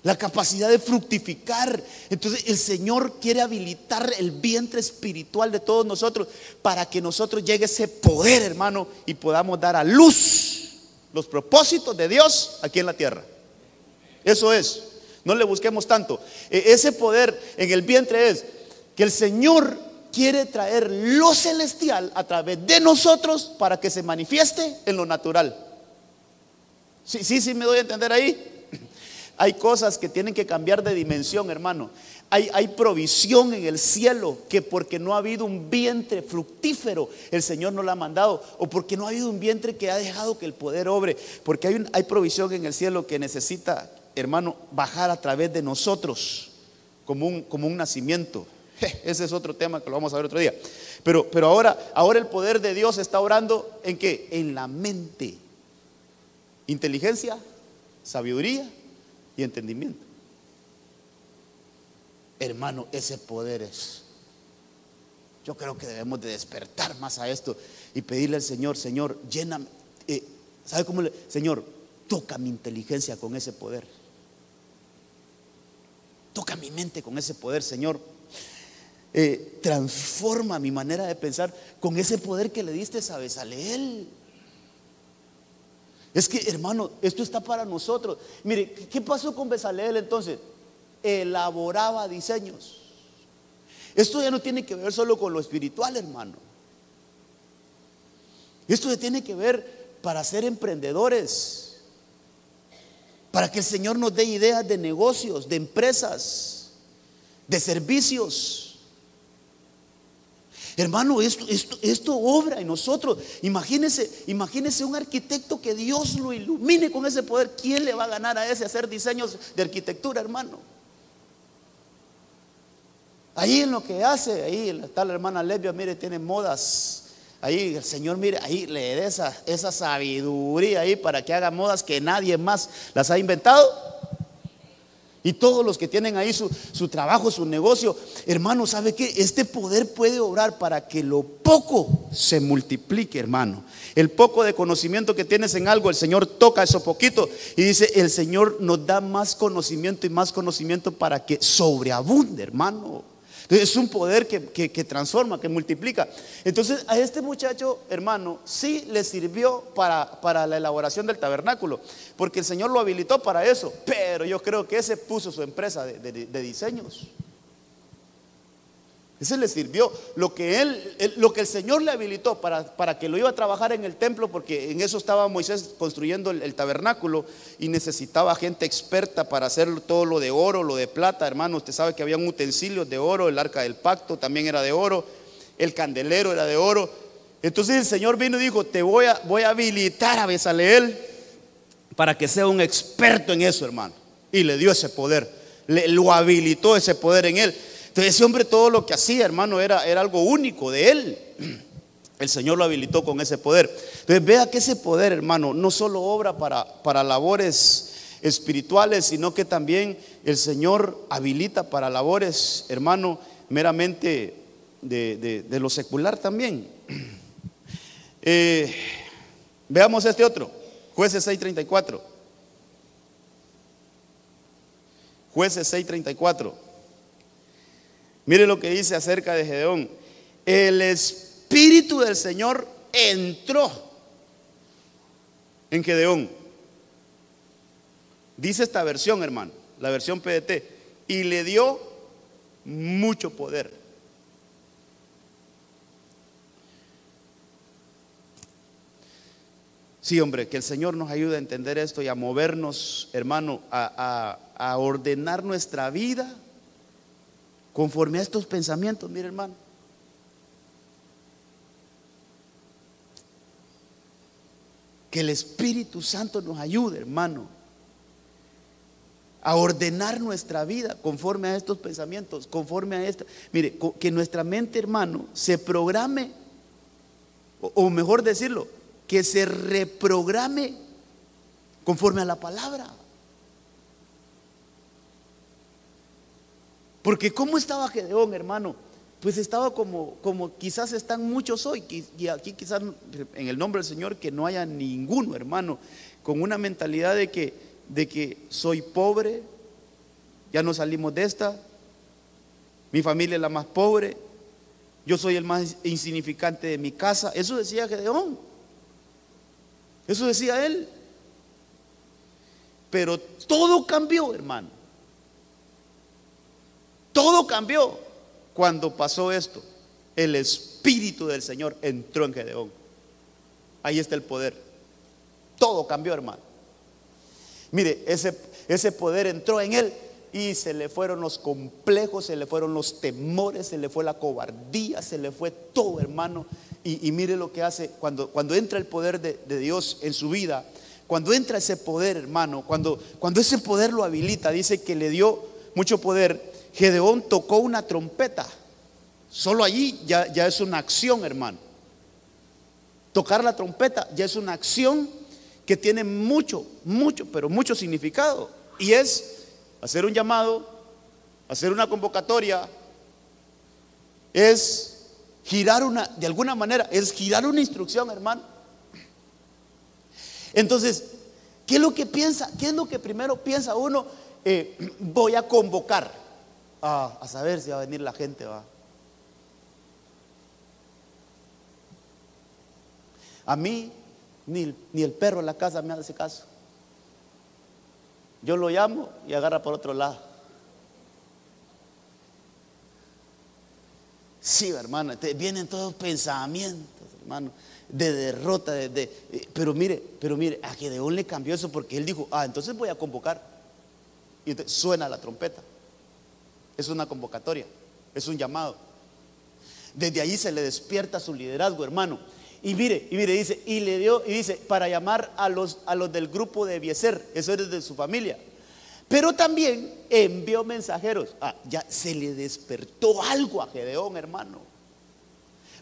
la capacidad de fructificar. Entonces el Señor quiere habilitar el vientre espiritual de todos nosotros para que nosotros llegue ese poder, hermano, y podamos dar a luz los propósitos de Dios aquí en la tierra. Eso es, no le busquemos tanto. Ese poder en el vientre es que el Señor quiere traer lo celestial a través de nosotros para que se manifieste en lo natural. Sí, me doy a entender ahí. Hay cosas que tienen que cambiar de dimensión, hermano. Hay provisión en el cielo, que porque no ha habido un vientre fructífero, el Señor no la ha mandado, o porque no ha habido un vientre que ha dejado que el poder obre, porque hay provisión en el cielo que necesita, hermano, bajar a través de nosotros como un nacimiento. Ese es otro tema que lo vamos a ver otro día. Pero ahora el poder de Dios está obrando ¿en qué? En la mente. Inteligencia, sabiduría y entendimiento. Hermano, ese poder es. Yo creo que debemos de despertar más a esto y pedirle al Señor: Señor, lléname. ¿Sabe cómo? Señor, toca mi inteligencia con ese poder. Toca mi mente con ese poder, Señor. Transforma mi manera de pensar con ese poder que le diste a Bezaleel. Es que, hermano, esto está para nosotros. Mire, ¿qué pasó con Bezaleel entonces? Elaboraba diseños. Esto ya no tiene que ver solo con lo espiritual, hermano. Esto ya tiene que ver para ser emprendedores, para que el Señor nos dé ideas de negocios, de empresas, de servicios. Hermano, esto obra en nosotros. Imagínese un arquitecto que Dios lo ilumine con ese poder. ¿Quién le va a ganar a ese hacer diseños de arquitectura, hermano? Ahí en lo que hace, ahí está la hermana Lesbia, mire, tiene modas. Ahí el Señor, mire, ahí le dé esa sabiduría ahí para que haga modas que nadie más las ha inventado. Y todos los que tienen ahí su trabajo, su negocio, hermano, ¿sabe qué? Este poder puede obrar para que lo poco se multiplique, hermano. El poco de conocimiento que tienes en algo, el Señor toca eso poquito y dice: el Señor nos da más conocimiento y más conocimiento para que sobreabunde, hermano. Entonces es un poder que transforma, que multiplica. Entonces a este muchacho, hermano, sí le sirvió para la elaboración del tabernáculo, porque el Señor lo habilitó para eso. Pero yo creo que ese puso su empresa de diseños. Ese le sirvió lo que el Señor le habilitó para que lo iba a trabajar en el templo, porque en eso estaba Moisés construyendo el tabernáculo y necesitaba gente experta para hacer todo lo de oro, lo de plata, hermano. Usted sabe que habían utensilios de oro, el arca del pacto también era de oro, el candelero era de oro. Entonces el Señor vino y dijo: te voy a habilitar a Bezaleel para que sea un experto en eso, hermano. Y le dio ese poder, lo habilitó ese poder en él. Entonces ese hombre, todo lo que hacía, hermano, era algo único de él. El Señor lo habilitó con ese poder. Entonces vea que ese poder, hermano, no solo obra para labores espirituales, sino que también el Señor habilita para labores, hermano, meramente de lo secular también. Veamos este otro, Jueces 6:34. Jueces 6:34. Mire lo que dice acerca de Gedeón. El Espíritu del Señor entró en Gedeón. Dice esta versión, hermano, la versión PDT, y le dio mucho poder. Sí, hombre, que el Señor nos ayude a entender esto y a movernos, hermano, a ordenar nuestra vida conforme a estos pensamientos. Mire, hermano, que el Espíritu Santo nos ayude, hermano, a ordenar nuestra vida conforme a estos pensamientos, conforme a esta. Mire, que nuestra mente, hermano, se programe, o mejor decirlo, que se reprograme conforme a la palabra. Porque ¿cómo estaba Gedeón, hermano? Pues estaba como quizás están muchos hoy, y aquí quizás en el nombre del Señor que no haya ninguno, hermano, con una mentalidad de que soy pobre, ya no salimos de esta, mi familia es la más pobre, yo soy el más insignificante de mi casa. Eso decía Gedeón, eso decía él. Pero todo cambió, hermano. Todo cambió cuando pasó esto. El Espíritu del Señor entró en Gedeón. Ahí está el poder. Todo cambió, hermano. Mire, ese poder entró en él y se le fueron los complejos, se le fueron los temores, se le fue la cobardía, se le fue todo, hermano. Y mire lo que hace cuando entra el poder de Dios en su vida. Cuando entra ese poder, hermano, cuando ese poder lo habilita, dice que le dio mucho poder. Gedeón tocó una trompeta. Solo allí ya es una acción, hermano. Tocar la trompeta ya es una acción que tiene mucho, pero mucho significado. Y es hacer un llamado, hacer una convocatoria, es girar de alguna manera, es girar una instrucción, hermano. Entonces, ¿qué es lo que piensa? ¿Qué es lo que primero piensa uno? Voy a convocar a saber si va a venir la gente, va. A mí ni el perro en la casa me hace caso. Yo lo llamo y agarra por otro lado. Sí, hermano, vienen todos pensamientos, hermano, de derrota, pero mire, a Gedeón le cambió eso porque él dijo, entonces voy a convocar. Y entonces suena la trompeta. Es una convocatoria, es un llamado. Desde ahí se le despierta su liderazgo, hermano. Y mire, dice, y le dio, y dice, para llamar a los del grupo de Ebiezer, eso es de su familia. Pero también envió mensajeros. Ya se le despertó algo a Gedeón, hermano.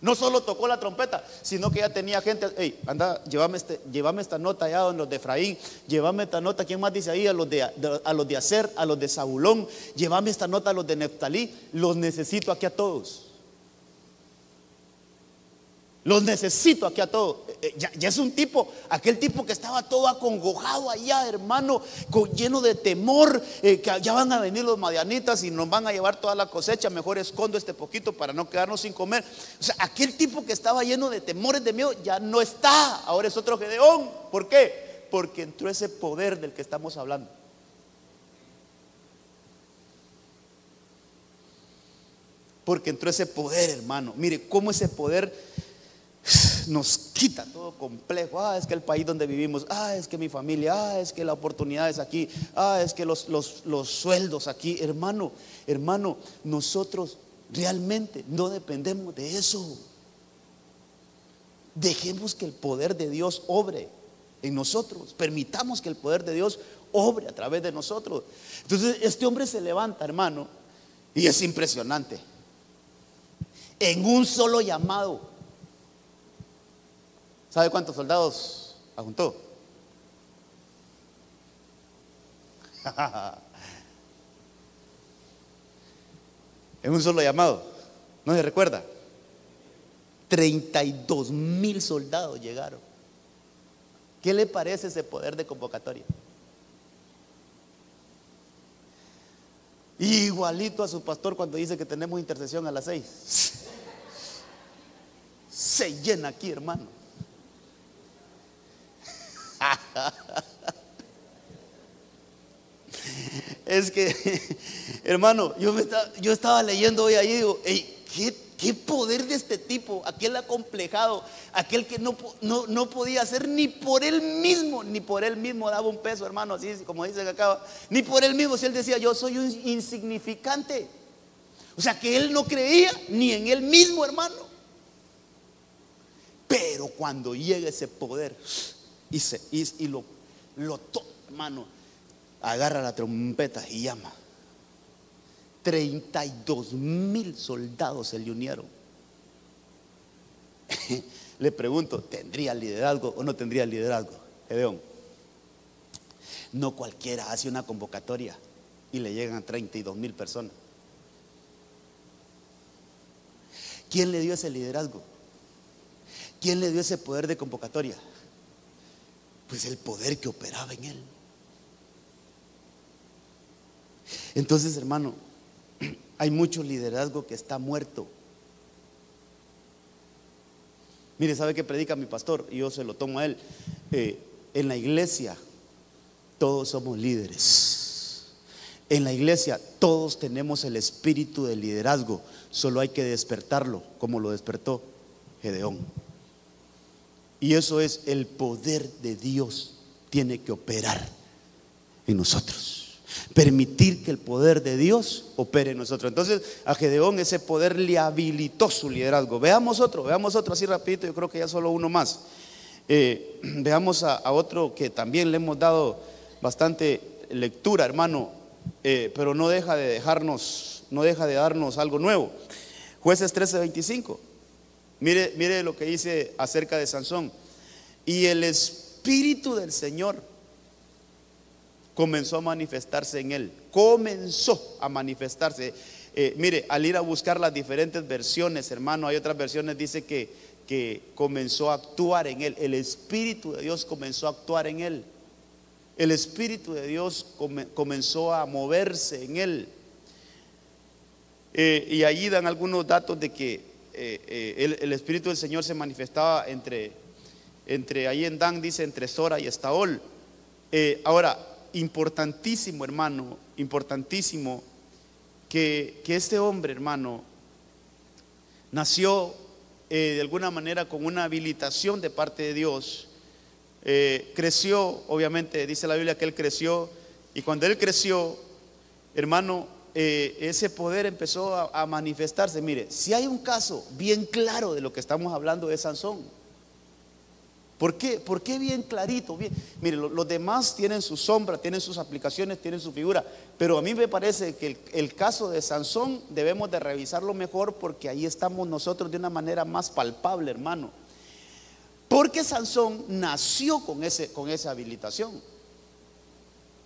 No solo tocó la trompeta, sino que ya tenía gente. Hey, anda, llévame esta nota allá donde los de Efraín, llévame esta nota. ¿Quién más dice ahí? A los de Aser, a los de Zabulón, llévame esta nota a los de Neftalí. Los necesito aquí a todos. Los necesito aquí a todos. Ya es un tipo, aquel tipo que estaba todo acongojado allá, hermano, lleno de temor, que ya van a venir los madianitas y nos van a llevar toda la cosecha. Mejor escondo este poquito para no quedarnos sin comer. O sea, aquel tipo que estaba lleno de temores, de miedo, ya no está. Ahora es otro Gedeón. ¿Por qué? Porque entró ese poder del que estamos hablando. Porque entró ese poder, hermano. Mire cómo ese poder nos quita todo complejo. Es que el país donde vivimos, es que mi familia, es que la oportunidad es aquí, es que los sueldos aquí. Hermano, nosotros realmente no dependemos de eso. Dejemos que el poder de Dios obre en nosotros. Permitamos que el poder de Dios obre a través de nosotros. Entonces este hombre se levanta, hermano, y es impresionante. En un solo llamado ¿Sabe cuántos soldados ajuntó? En un solo llamado, ¿no se recuerda? 32,000 soldados llegaron. ¿Qué le parece ese poder de convocatoria? Igualito a su pastor cuando dice que tenemos intercesión a las 6. Se llena aquí, hermano. Es que, hermano, yo estaba leyendo hoy ahí y digo, hey, ¿qué poder de este tipo? Aquel acomplejado, aquel que no podía hacer ni por él mismo daba un peso, hermano, así como dicen acá, ni por él mismo. Si él decía, yo soy un insignificante, o sea que él no creía ni en él mismo, hermano. Pero cuando llega ese poder y lo toma, hermano, agarra la trompeta y llama. 32,000 soldados se le unieron. Le pregunto, ¿tendría liderazgo o no tendría liderazgo Gedeón? No cualquiera hace una convocatoria y le llegan a 32,000 personas. ¿Quién le dio ese liderazgo? ¿Quién le dio ese poder de convocatoria? Pues el poder que operaba en él. Entonces, hermano, hay mucho liderazgo que está muerto. Mire, ¿sabe qué predica mi pastor? Y yo se lo tomo a él. En la iglesia todos somos líderes. En la iglesia todos tenemos el espíritu de liderazgo. Solo hay que despertarlo, como lo despertó Gedeón. Y eso es el poder de Dios. Tiene que operar en nosotros. Permitir que el poder de Dios opere en nosotros. Entonces a Gedeón ese poder le habilitó su liderazgo. Veamos otro así rapidito. Yo creo que ya solo uno más. Veamos a otro que también le hemos dado bastante lectura, hermano, pero no deja de darnos algo nuevo. Jueces 13:25. Mire lo que dice acerca de Sansón. Y el Espíritu del Señor comenzó a manifestarse en él. Comenzó a manifestarse. Mire, al ir a buscar las diferentes versiones, hermano, hay otras versiones dice que comenzó a actuar en él. El Espíritu de Dios comenzó a actuar en él. El Espíritu de Dios comenzó a moverse en él. Y allí dan algunos datos de que el Espíritu del Señor se manifestaba entre ahí en Dan, dice, entre Sora y Estaol. Ahora, importantísimo, hermano, importantísimo que este hombre, hermano, nació de alguna manera con una habilitación de parte de Dios. Creció, obviamente dice la Biblia que él creció, y cuando él creció, hermano, ese poder empezó a manifestarse. Mire, si hay un caso bien claro de lo que estamos hablando de Sansón. ¿Por qué? ¿Por qué bien clarito? Bien. Mire, los demás tienen su sombra, tienen sus aplicaciones, tienen su figura, pero a mí me parece que el caso de Sansón debemos de revisarlo mejor, porque ahí estamos nosotros de una manera más palpable, hermano. Porque Sansón nació con esa habilitación.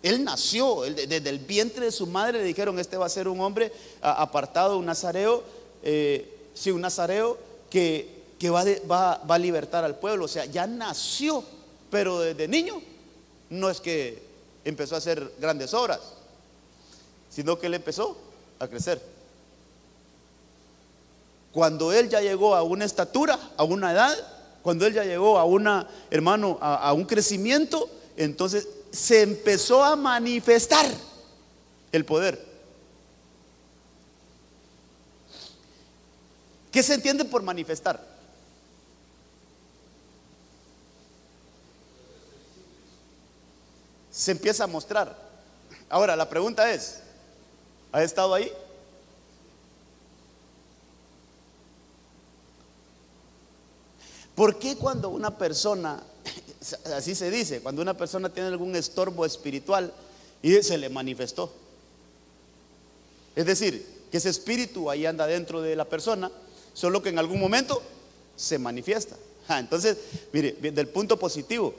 Él nació, desde el vientre de su madre le dijeron, este va a ser un hombre apartado, un nazareo, un nazareo que va a libertar al pueblo. O sea, ya nació, pero desde niño no es que empezó a hacer grandes obras, sino que él empezó a crecer. Cuando él ya llegó a una estatura, a una edad, cuando él ya llegó a a un crecimiento, entonces se empezó a manifestar el poder. ¿Qué se entiende por manifestar? Se empieza a mostrar. Ahora la pregunta es, ¿ha estado ahí? ¿Por qué cuando una persona, así se dice, cuando una persona tiene algún estorbo espiritual y se le manifestó? Es decir, que ese espíritu ahí anda dentro de la persona, solo que en algún momento se manifiesta. Entonces, mire, del punto positivo,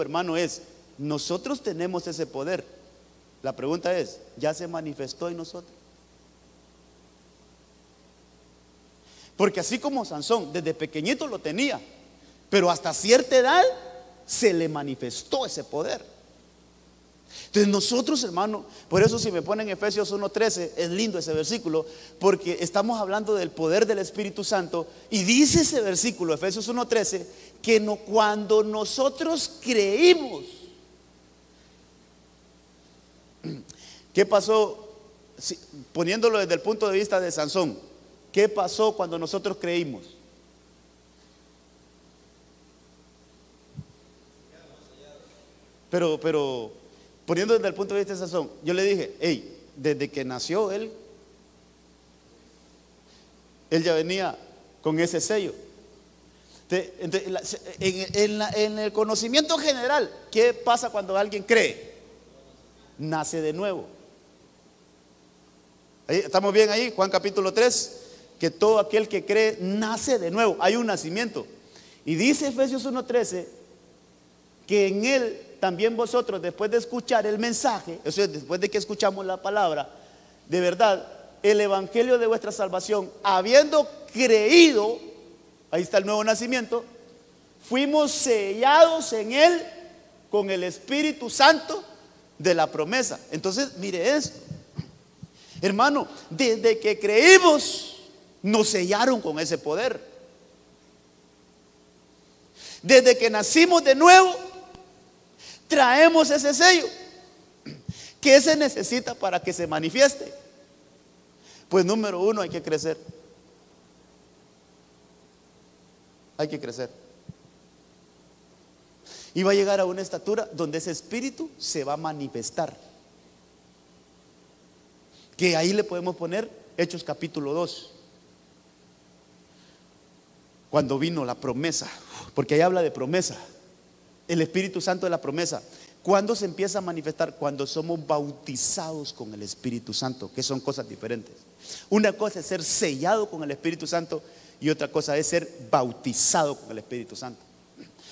hermano, es, nosotros tenemos ese poder. La pregunta es, ¿ya se manifestó en nosotros? Porque así como Sansón, desde pequeñito lo tenía, pero hasta cierta edad se le manifestó ese poder. Entonces nosotros, hermano, por eso si me ponen Efesios 1:13, es lindo ese versículo, porque estamos hablando del poder del Espíritu Santo. Y dice ese versículo, Efesios 1:13, que cuando nosotros creímos, ¿qué pasó? Poniéndolo desde el punto de vista de Sansón, ¿qué pasó cuando nosotros creímos? Pero poniendo desde el punto de vista de Sansón, yo le dije, hey, desde que nació él ya venía con ese sello. Entonces, en el conocimiento general, ¿qué pasa cuando alguien cree? Nace de nuevo. ¿Estamos bien ahí? Juan capítulo 3, que todo aquel que cree nace de nuevo. Hay un nacimiento. Y dice Efesios 1:13 que en él también vosotros, después de escuchar el mensaje, o sea, después de que escuchamos la palabra, de verdad, el evangelio de vuestra salvación, habiendo creído, ahí está el nuevo nacimiento, fuimos sellados en él con el Espíritu Santo de la promesa. Entonces, mire esto, hermano, desde que creímos, nos sellaron con ese poder. Desde que nacimos de nuevo, traemos ese sello. ¿Qué se necesita para que se manifieste? Pues número uno, hay que crecer. Hay que crecer. Y va a llegar a una estatura donde ese espíritu se va a manifestar. Que ahí le podemos poner Hechos capítulo 2. Cuando vino la promesa, porque ahí habla de promesa. El Espíritu Santo de la promesa. ¿Cuándo se empieza a manifestar? Cuando somos bautizados con el Espíritu Santo, que son cosas diferentes. Una cosa es ser sellado con el Espíritu Santo y otra cosa es ser bautizado con el Espíritu Santo.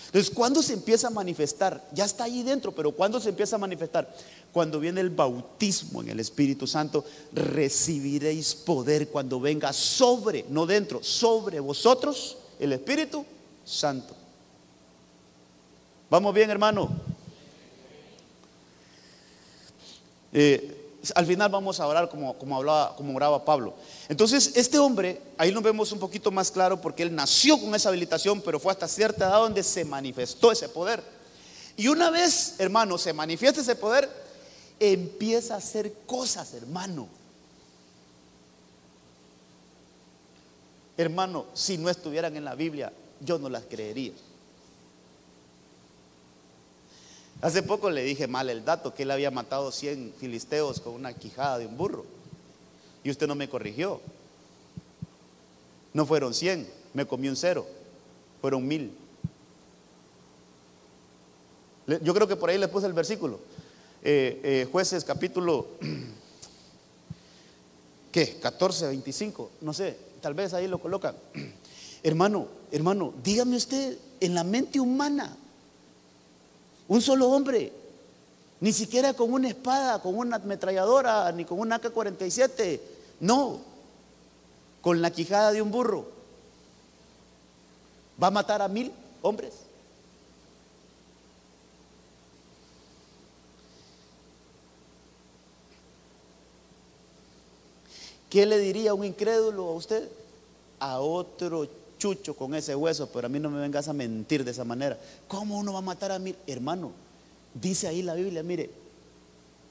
Entonces, ¿cuándo se empieza a manifestar? Ya está ahí dentro, pero ¿cuándo se empieza a manifestar? Cuando viene el bautismo en el Espíritu Santo, recibiréis poder cuando venga sobre, no dentro, sobre vosotros el Espíritu Santo. ¿Vamos bien, hermano? Al final vamos a orar como oraba Pablo. Entonces este hombre, ahí nos vemos un poquito más claro, porque él nació con esa habilitación, pero fue hasta cierta edad donde se manifestó ese poder. Y una vez, hermano, se manifiesta ese poder, empieza a hacer cosas, hermano. Hermano, si no estuvieran en la Biblia, yo no las creería. Hace poco le dije mal el dato, que él había matado 100 filisteos con una quijada de un burro. Y usted no me corrigió. No fueron 100, me comí un 0. Fueron 1000. Yo creo que por ahí le puse el versículo. Jueces capítulo, ¿qué? 14, 25, no sé, tal vez ahí lo colocan. Hermano, dígame usted, en la mente humana, un solo hombre, ni siquiera con una espada, con una ametralladora, ni con una AK-47, no, con la quijada de un burro, ¿va a matar a 1000 hombres? ¿Qué le diría un incrédulo a usted? A otro chucho con ese hueso, pero a mí no me vengas a mentir de esa manera. ¿Cómo uno va a matar a 1000? Hermano, dice ahí la Biblia, mire,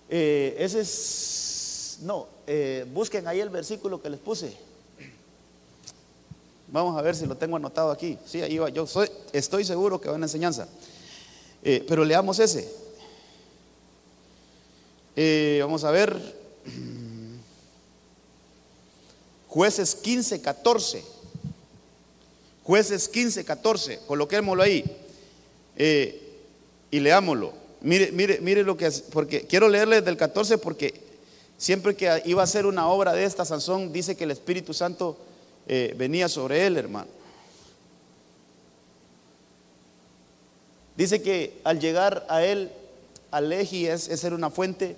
ese es, no, busquen ahí el versículo que les puse. Vamos a ver si lo tengo anotado aquí. Sí, ahí va, estoy seguro que va en la enseñanza. Pero leamos ese. Vamos a ver. Jueces 15, 14. Jueces 15, 14. Coloquémoslo ahí. Y leámoslo. Mire lo que hace, porque quiero leerle desde el 14, porque siempre que iba a hacer una obra de esta, Sansón dice que el Espíritu Santo venía sobre él, hermano. Dice que al llegar a él, a Lehi, esa era una fuente,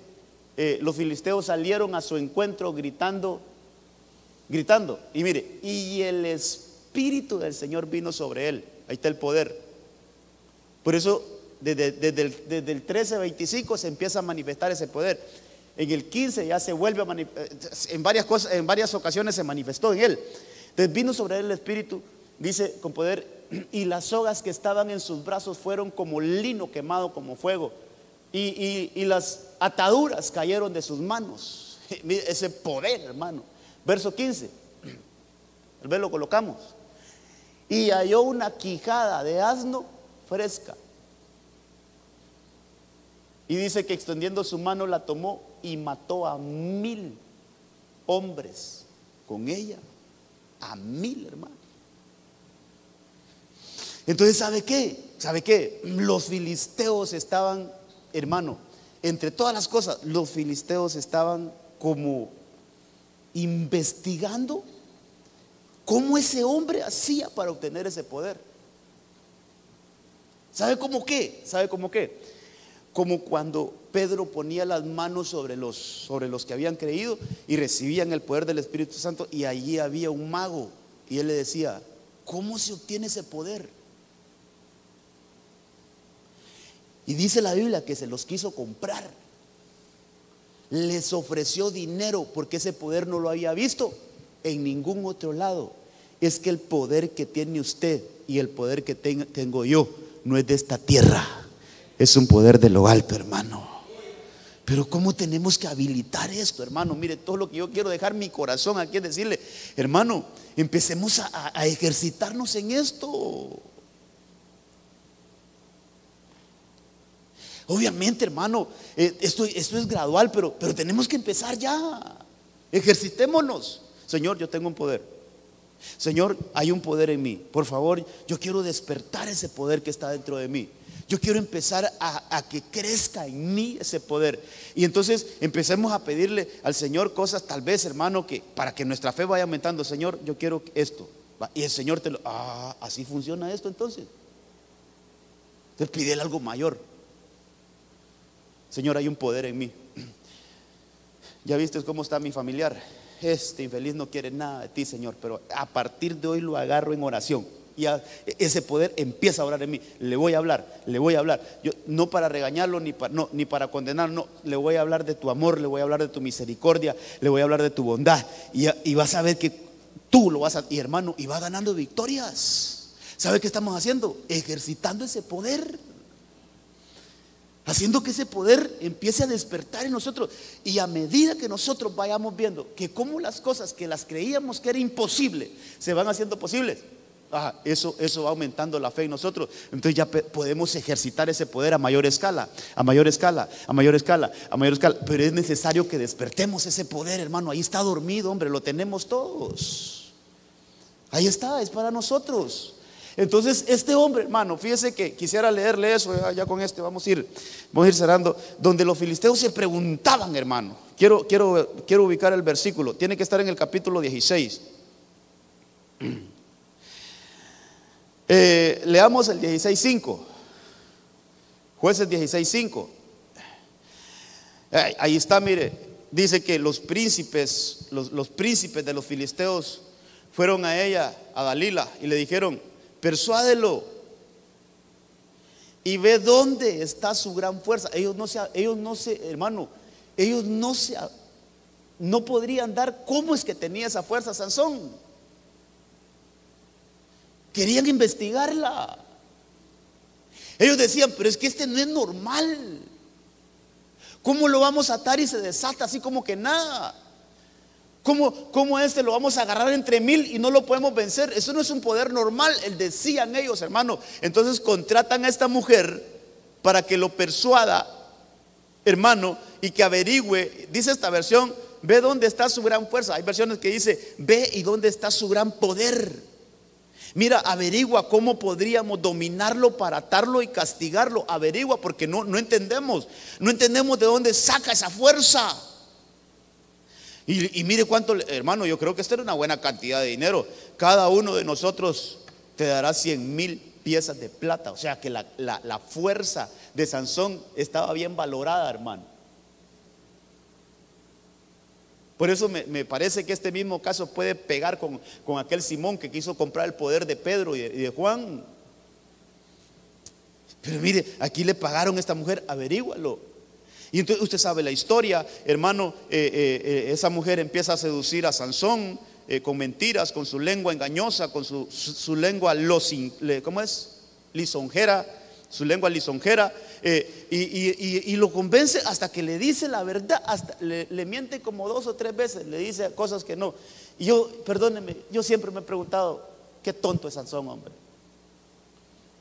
los filisteos salieron a su encuentro gritando. Y mire, y el Espíritu del Señor vino sobre él. Ahí está el poder. Por eso desde el 13:25 se empieza a manifestar ese poder. En el 15 ya se vuelve a manifestar. En varias ocasiones se manifestó en él. Entonces vino sobre él el Espíritu, dice, con poder. Y las sogas que estaban en sus brazos fueron como lino quemado, como fuego. Y las ataduras cayeron de sus manos. Ese poder, hermano. Verso 15. El vez lo colocamos. Y halló una quijada de asno fresca. Y dice que extendiendo su mano la tomó y mató a 1000 hombres con ella. A 1000, hermano. Entonces, ¿sabe qué? ¿Sabe qué? Los filisteos estaban, hermano, entre todas las cosas, los filisteos estaban como investigando cómo ese hombre hacía para obtener ese poder. ¿Sabe cómo qué? ¿Sabe cómo qué? Como cuando Pedro ponía las manos sobre los que habían creído y recibían el poder del Espíritu Santo, y allí había un mago y él le decía: ¿cómo se obtiene ese poder? Y dice la Biblia que se los quiso comprar. Les ofreció dinero porque ese poder no lo había visto en ningún otro lado. Es que el poder que tiene usted y el poder que tengo yo no es de esta tierra, es un poder de lo alto, hermano. Pero ¿cómo tenemos que habilitar esto, hermano? Mire, todo lo que yo quiero dejar mi corazón aquí es decirle: hermano, empecemos a ejercitarnos en esto. Obviamente, hermano, esto es gradual, pero tenemos que empezar ya. Ejercitémonos. Señor, yo tengo un poder. Señor, hay un poder en mí. Por favor, yo quiero despertar ese poder que está dentro de mí. Yo quiero empezar a que crezca en mí ese poder. Y entonces empecemos a pedirle al Señor cosas, tal vez, hermano, que para que nuestra fe vaya aumentando. Señor, yo quiero esto. Y el Señor te lo... así funciona esto entonces. Entonces pídele algo mayor. Señor, hay un poder en mí. Ya viste cómo está mi familiar. Este infeliz no quiere nada de ti, Señor, pero a partir de hoy lo agarro en oración. Y ese poder empieza a orar en mí. Le voy a hablar. Yo, no para regañarlo ni para condenarlo, no. Le voy a hablar de tu amor, le voy a hablar de tu misericordia, le voy a hablar de tu bondad. Y vas a ver que tú lo vas a... Y hermano, y va ganando victorias. ¿Sabe qué estamos haciendo? Ejercitando ese poder. Haciendo que ese poder empiece a despertar en nosotros. Y a medida que nosotros vayamos viendo que como las cosas que las creíamos que era imposible se van haciendo posibles, eso va aumentando la fe en nosotros. Entonces ya podemos ejercitar ese poder a mayor escala. Pero es necesario que despertemos ese poder, hermano. Ahí está dormido, hombre, lo tenemos todos. Ahí está, es para nosotros. Entonces este hombre, hermano, fíjese que quisiera leerle eso. Ya con vamos a ir cerrando. Donde los filisteos se preguntaban, hermano. Quiero ubicar el versículo. Tiene que estar en el capítulo 16. Leamos el 16:5. Jueces 16:5. Ahí está, mire. Dice que los príncipes de los filisteos fueron a ella, a Dalila, y le dijeron: persuádelo y ve dónde está su gran fuerza. Ellos no podrían dar cómo es que tenía esa fuerza Sansón. Querían investigarla. Ellos decían: pero es que este no es normal. ¿Cómo lo vamos a atar y se desata así como que nada? ¿Cómo lo vamos a agarrar entre 1000 y no lo podemos vencer? Eso no es un poder normal, decían ellos, hermano. Entonces contratan a esta mujer para que lo persuada, hermano, y que averigüe. Dice esta versión: ve dónde está su gran fuerza. Hay versiones que dice: ve y dónde está su gran poder. Mira, averigua cómo podríamos dominarlo para atarlo y castigarlo. Averigua, porque no entendemos de dónde saca esa fuerza. Y mire cuánto, hermano, yo creo que esta era una buena cantidad de dinero. Cada uno de nosotros te dará 100,000 piezas de plata. O sea que la fuerza de Sansón estaba bien valorada, hermano. Por eso me parece que este mismo caso puede pegar con aquel Simón que quiso comprar el poder de Pedro y de Juan. Pero mire, aquí le pagaron a esta mujer, averígualo. Y entonces usted sabe la historia, hermano. Esa mujer empieza a seducir a Sansón con mentiras, con su lengua engañosa, con su lengua ¿cómo es? Lisonjera, su lengua lisonjera, y lo convence hasta que le dice la verdad. Hasta le miente como 2 o 3 veces, le dice cosas que no. Y yo, perdóneme, yo siempre me he preguntado, qué tonto es Sansón, hombre.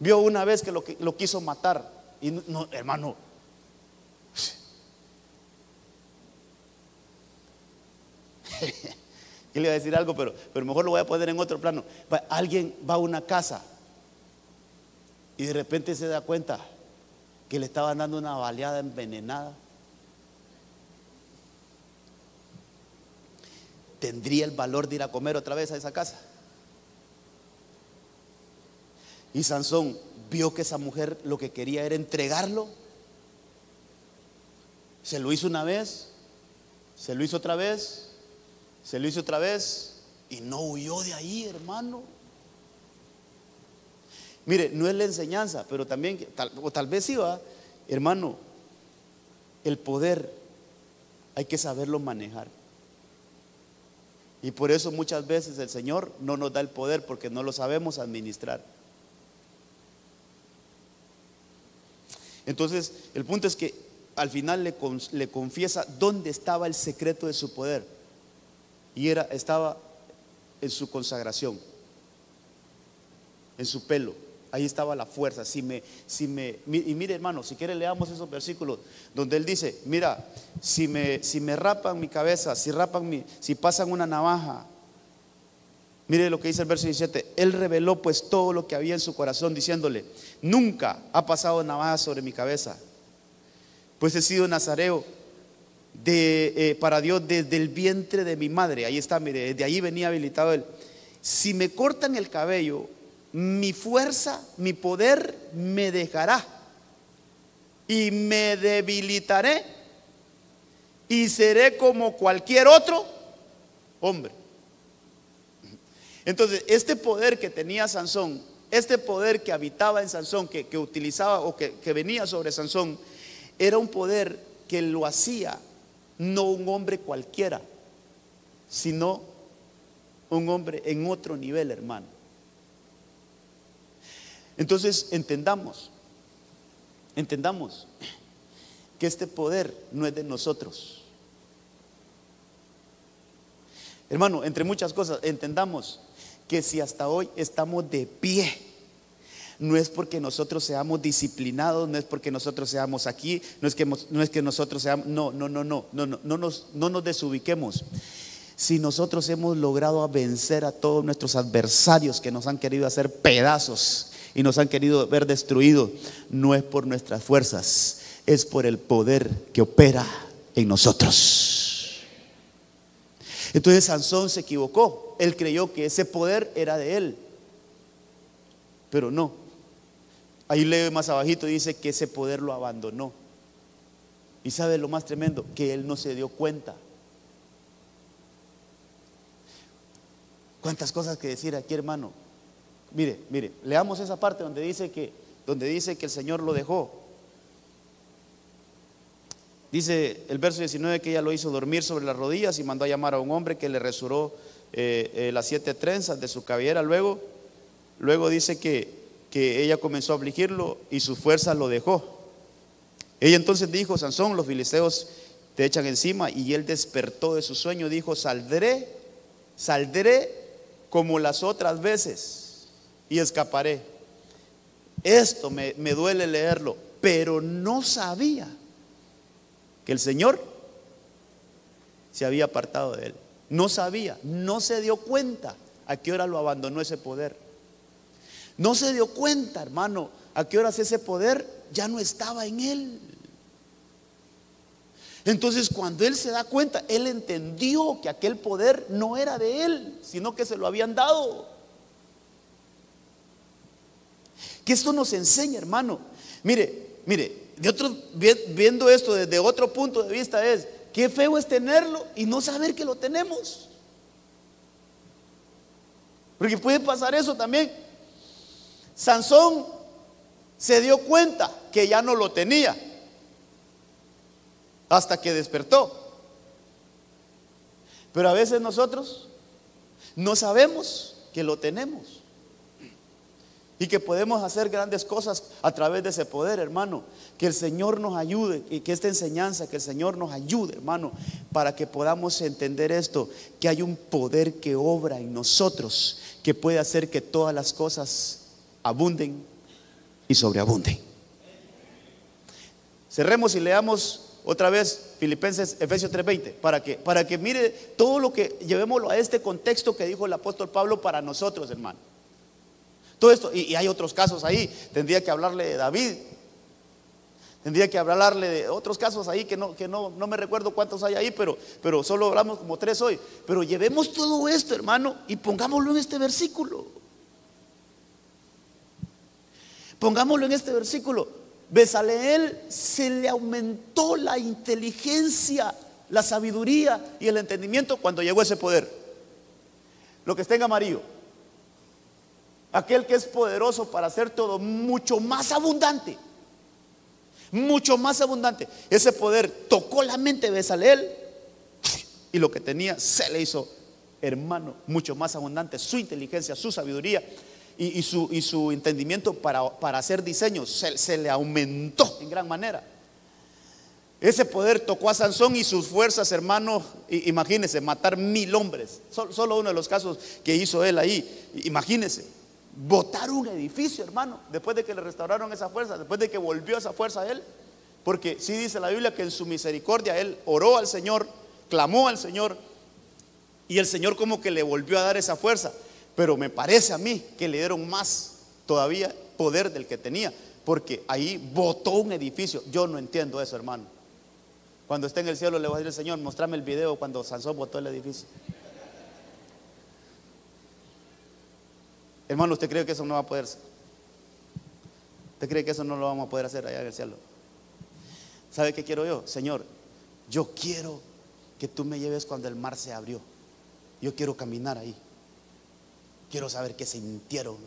Vio una vez que lo quiso matar, y no, hermano. Yo le iba a decir algo, pero mejor lo voy a poner en otro plano. Alguien va a una casa y de repente se da cuenta que le estaban dando una baleada envenenada. ¿Tendría el valor de ir a comer otra vez a esa casa? Y Sansón vio que esa mujer lo que quería era entregarlo. Se lo hizo una vez, se lo hizo otra vez, se lo hizo otra vez, y no huyó de ahí, hermano. Mire, no es la enseñanza, pero también, tal vez sí va, hermano. El poder hay que saberlo manejar. Y por eso muchas veces el Señor no nos da el poder, porque no lo sabemos administrar. Entonces, el punto es que al final le confiesa dónde estaba el secreto de su poder. Y estaba en su consagración, en su pelo. Ahí estaba la fuerza. Y mire, hermano, si quiere leamos esos versículos donde él dice: mira, si me rapan mi cabeza, si pasan una navaja. Mire lo que dice el verso 17: él reveló pues todo lo que había en su corazón, diciéndole: nunca ha pasado navaja sobre mi cabeza, pues he sido nazareo para Dios desde el vientre de mi madre. Ahí está, mire, desde ahí venía habilitado él. Si me cortan el cabello, mi fuerza, mi poder me dejará, y me debilitaré, y seré como cualquier otro hombre. Entonces, este poder que tenía Sansón, este poder que habitaba en Sansón, que utilizaba o que venía sobre Sansón, era un poder que lo hacía no un hombre cualquiera, sino un hombre en otro nivel, hermano. Entonces entendamos que este poder no es de nosotros, hermano. Entre muchas cosas, entendamos que si hasta hoy estamos de pie, no es porque nosotros seamos disciplinados, no es porque nosotros seamos aquí, no es que nosotros seamos, no nos desubiquemos. Si nosotros hemos logrado vencer a todos nuestros adversarios que nos han querido hacer pedazos y nos han querido ver destruidos, no es por nuestras fuerzas, es por el poder que opera en nosotros. Entonces Sansón se equivocó. Él creyó que ese poder era de él, pero no. Ahí lee más abajito, dice que ese poder lo abandonó. Y sabe lo más tremendo, que él no se dio cuenta. Cuántas cosas que decir aquí, hermano. Mire, leamos esa parte donde dice que el Señor lo dejó. Dice el verso 19 que ella lo hizo dormir sobre las rodillas y mandó a llamar a un hombre que le rasuró las 7 trenzas de su cabellera. Luego dice que ella comenzó a afligirlo y su fuerza lo dejó. Ella entonces dijo: Sansón, los filisteos te echan encima. Y él despertó de su sueño, dijo: saldré como las otras veces y escaparé. Esto me duele leerlo, pero no sabía que el Señor se había apartado de él. No sabía, no se dio cuenta a qué hora lo abandonó ese poder. No se dio cuenta, hermano, a qué horas ese poder ya no estaba en él. Entonces, cuando él se da cuenta, él entendió que aquel poder no era de él, sino que se lo habían dado. Que esto nos enseña, hermano. Mire, viendo esto desde otro punto de vista, es qué feo es tenerlo y no saber que lo tenemos. Porque puede pasar eso también. Sansón se dio cuenta que ya no lo tenía hasta que despertó. Pero a veces nosotros no sabemos que lo tenemos y que podemos hacer grandes cosas a través de ese poder, hermano. Que el Señor nos ayude y que esta enseñanza, que el Señor nos ayude, hermano, para que podamos entender esto, que hay un poder que obra en nosotros, que puede hacer que todas las cosas abunden y sobreabunden. Cerremos y leamos otra vez Filipenses, Efesios 3:20, para que mire todo lo que, llevémoslo a este contexto que dijo el apóstol Pablo para nosotros, hermano. Todo esto, y hay otros casos ahí. Tendría que hablarle de David, tendría que hablarle de otros casos ahí que no me recuerdo cuántos hay ahí, pero solo hablamos como 3 hoy. Pero llevemos todo esto, hermano, y pongámoslo en este versículo. Pongámoslo en este versículo. Bezaleel se le aumentó la inteligencia, la sabiduría y el entendimiento cuando llegó ese poder. Lo que está en amarillo, aquel que es poderoso para hacer todo mucho más abundante, mucho más abundante. Ese poder tocó la mente de Bezaleel y lo que tenía se le hizo, hermano, mucho más abundante. Su inteligencia, su sabiduría y su entendimiento para hacer diseños se le aumentó en gran manera. Ese poder tocó a Sansón y sus fuerzas, hermano. Imagínense, matar 1000 hombres. Solo uno de los casos que hizo él ahí. Imagínense, botar un edificio, hermano, después de que le restauraron esa fuerza, después de que volvió esa fuerza a él. Porque sí dice la Biblia que en su misericordia él oró al Señor, clamó al Señor, y el Señor como que le volvió a dar esa fuerza. Pero me parece a mí que le dieron más todavía poder del que tenía, porque ahí botó un edificio. Yo no entiendo eso, hermano. Cuando esté en el cielo le voy a decir al Señor, mostrame el video cuando Sansón botó el edificio. Hermano, ¿usted cree que eso no va a poder ser? ¿Usted cree que eso no lo vamos a poder hacer allá en el cielo? ¿Sabe qué quiero yo? Señor, yo quiero que tú me lleves cuando el mar se abrió. Yo quiero caminar ahí. Quiero saber qué sintieron.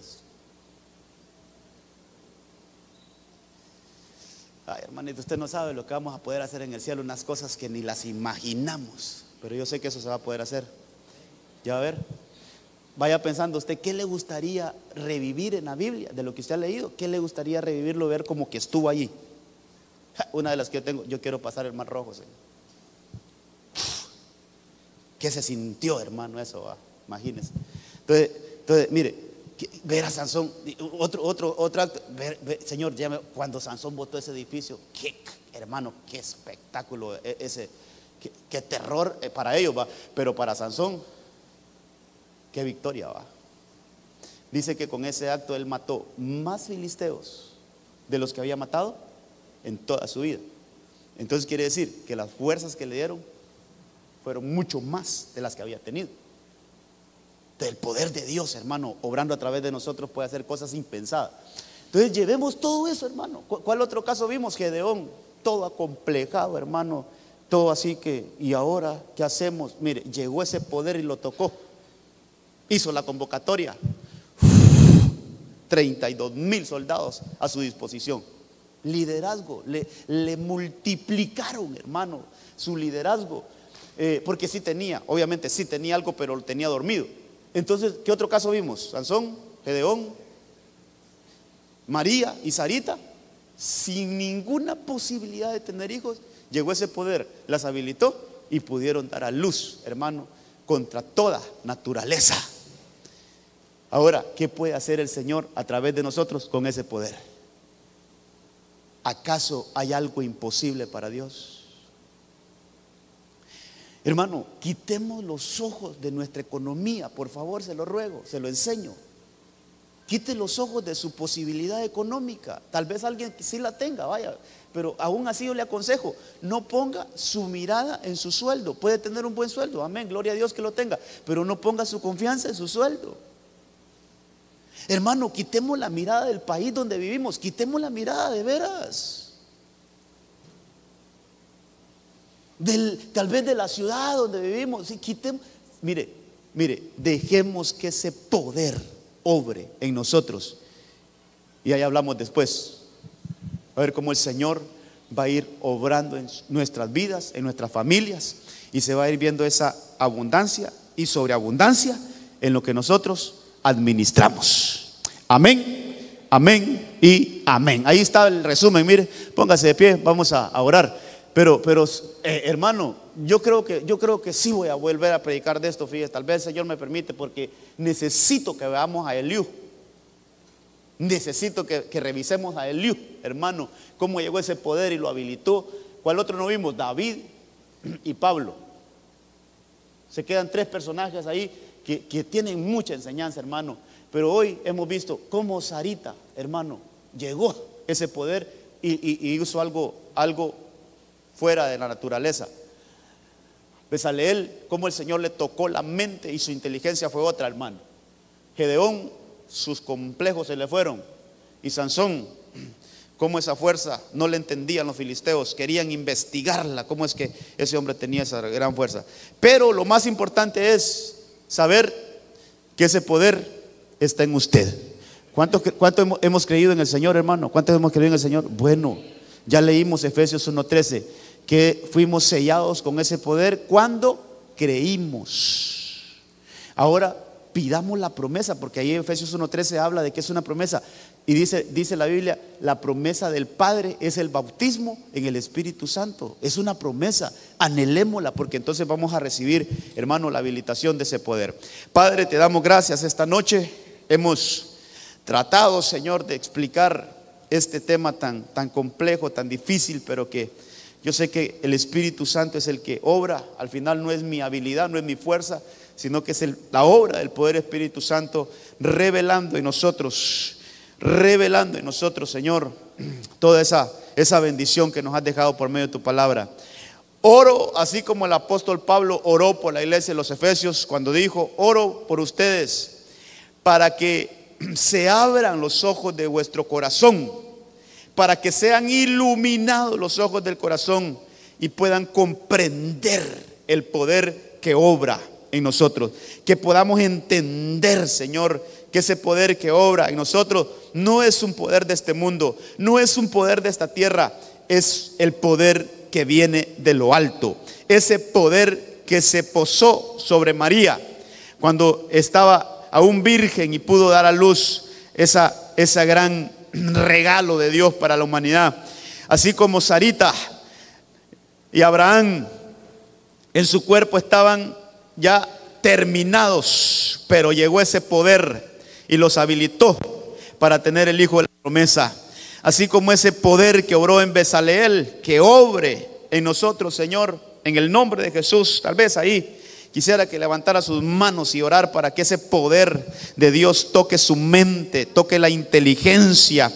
Ay, hermanito, usted no sabe lo que vamos a poder hacer en el cielo, unas cosas que ni las imaginamos. Pero yo sé que eso se va a poder hacer. Ya va a ver. Vaya pensando usted, ¿qué le gustaría revivir en la Biblia? De lo que usted ha leído, ¿qué le gustaría revivirlo, ver como que estuvo allí? Una de las que yo tengo, yo quiero pasar el Mar Rojo, Señor. ¿Qué se sintió, hermano, eso? Va? Imagínese. Entonces, mire, ver a Sansón, otro acto, Señor, cuando Sansón botó ese edificio, hermano, qué espectáculo ese, qué terror para ellos, va, pero para Sansón, qué victoria, va. Dice que con ese acto él mató más filisteos de los que había matado en toda su vida. Entonces quiere decir que las fuerzas que le dieron fueron mucho más de las que había tenido. El poder de Dios, hermano, obrando a través de nosotros, puede hacer cosas impensadas. Entonces llevemos todo eso, hermano. ¿Cuál otro caso vimos? Gedeón, todo acomplejado, hermano, todo así que, ¿y ahora qué hacemos? Mire, llegó ese poder y lo tocó. Hizo la convocatoria, 32,000 soldados a su disposición. Liderazgo, le multiplicaron, hermano, su liderazgo, porque sí tenía, obviamente sí tenía algo, pero lo tenía dormido. Entonces, ¿qué otro caso vimos? Sansón, Gedeón, María y Sarita, sin ninguna posibilidad de tener hijos, llegó ese poder, las habilitó y pudieron dar a luz, hermano, contra toda naturaleza. Ahora, ¿qué puede hacer el Señor a través de nosotros con ese poder? ¿Acaso hay algo imposible para Dios? Hermano, quitemos los ojos de nuestra economía, por favor, se lo ruego, se lo enseño. Quite los ojos de su posibilidad económica. Tal vez alguien que sí la tenga, vaya, pero aún así yo le aconsejo, no ponga su mirada en su sueldo. Puede tener un buen sueldo, amén, gloria a Dios que lo tenga, pero no ponga su confianza en su sueldo. Hermano, quitemos la mirada del país donde vivimos, quitemos la mirada de veras. Tal vez de la ciudad donde vivimos, sí, quitemos. Mire, dejemos que ese poder obre en nosotros. Y ahí hablamos después. A ver cómo el Señor va a ir obrando en nuestras vidas, en nuestras familias, y se va a ir viendo esa abundancia y sobreabundancia en lo que nosotros administramos. Amén, amén y amén. Ahí está el resumen. Mire, póngase de pie, vamos a orar. Pero hermano, yo creo que sí voy a volver a predicar de esto. Fíjese, tal vez el Señor me permite, porque necesito que veamos a Eliú. Necesito que revisemos a Eliú, hermano, cómo llegó ese poder y lo habilitó. ¿Cuál otro no vimos? David y Pablo. Se quedan 3 personajes ahí que tienen mucha enseñanza, hermano. Pero hoy hemos visto cómo Sarita, hermano, llegó ese poder y hizo algo fuera de la naturaleza. Bezaleel, cómo el Señor le tocó la mente y su inteligencia fue otra, hermano. Gedeón, sus complejos se le fueron. Y Sansón, cómo esa fuerza no le entendían los filisteos, querían investigarla, cómo es que ese hombre tenía esa gran fuerza. Pero lo más importante es saber que ese poder está en usted. ¿Cuánto hemos creído en el Señor, hermano? ¿Cuántos hemos creído en el Señor? Bueno, ya leímos Efesios 1:13, que fuimos sellados con ese poder cuando creímos. Ahora pidamos la promesa, porque ahí en Efesios 1:13 habla de que es una promesa. Y dice la Biblia, la promesa del Padre es el bautismo en el Espíritu Santo. Es una promesa, anhelémosla, porque entonces vamos a recibir, hermano, la habilitación de ese poder. Padre, te damos gracias esta noche. Hemos tratado, Señor, de explicar este tema tan complejo, tan difícil, pero que yo sé que el Espíritu Santo es el que obra. Al final no es mi habilidad, no es mi fuerza, sino que es la obra del poder Espíritu Santo revelando en nosotros, Señor, toda esa bendición que nos has dejado por medio de tu palabra. Oro, así como el apóstol Pablo oró por la iglesia de los Efesios, cuando dijo: oro por ustedes para que se abran los ojos de vuestro corazón, para que sean iluminados los ojos del corazón y puedan comprender el poder que obra en nosotros. Que podamos entender, Señor, que ese poder que obra en nosotros no es un poder de este mundo, no es un poder de esta tierra, es el poder que viene de lo alto. Ese poder que se posó sobre María cuando estaba aún virgen y pudo dar a luz esa gran regalo de Dios para la humanidad. Así como Sarita y Abraham, en su cuerpo estaban ya terminados, pero llegó ese poder y los habilitó para tener el hijo de la promesa. Así como ese poder que obró en Bezaleel, que obre en nosotros, Señor, en el nombre de Jesús. Tal vez ahí quisiera que levantara sus manos y orar para que ese poder de Dios toque su mente, toque la inteligencia,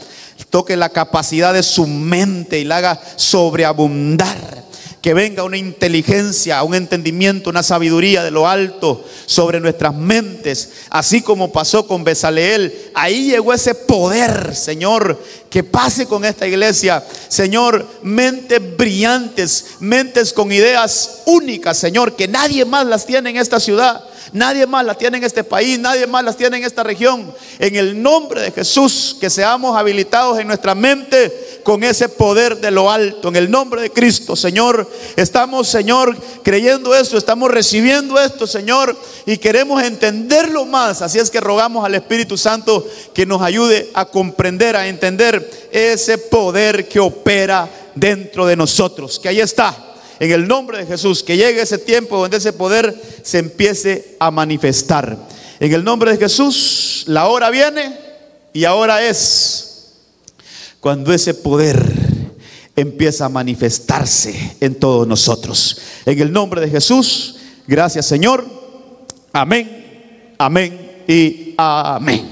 toque la capacidad de su mente y la haga sobreabundar. Que venga una inteligencia, un entendimiento, una sabiduría de lo alto sobre nuestras mentes, así como pasó con Bezaleel. Ahí llegó ese poder, Señor. Que pase con esta iglesia, Señor, mentes brillantes, mentes con ideas únicas, Señor, que nadie más las tiene en esta ciudad, nadie más las tiene en este país, nadie más las tiene en esta región. En el nombre de Jesús, que seamos habilitados en nuestra mente con ese poder de lo alto, en el nombre de Cristo, Señor. Estamos, Señor, creyendo esto, estamos recibiendo esto, Señor, y queremos entenderlo más. Así es que rogamos al Espíritu Santo que nos ayude a comprender, a entender ese poder que opera dentro de nosotros, que ahí está, en el nombre de Jesús. Que llegue ese tiempo donde ese poder se empiece a manifestar. En el nombre de Jesús, la hora viene y ahora es cuando ese poder empieza a manifestarse en todos nosotros. En el nombre de Jesús, gracias, Señor. Amén, amén y amén.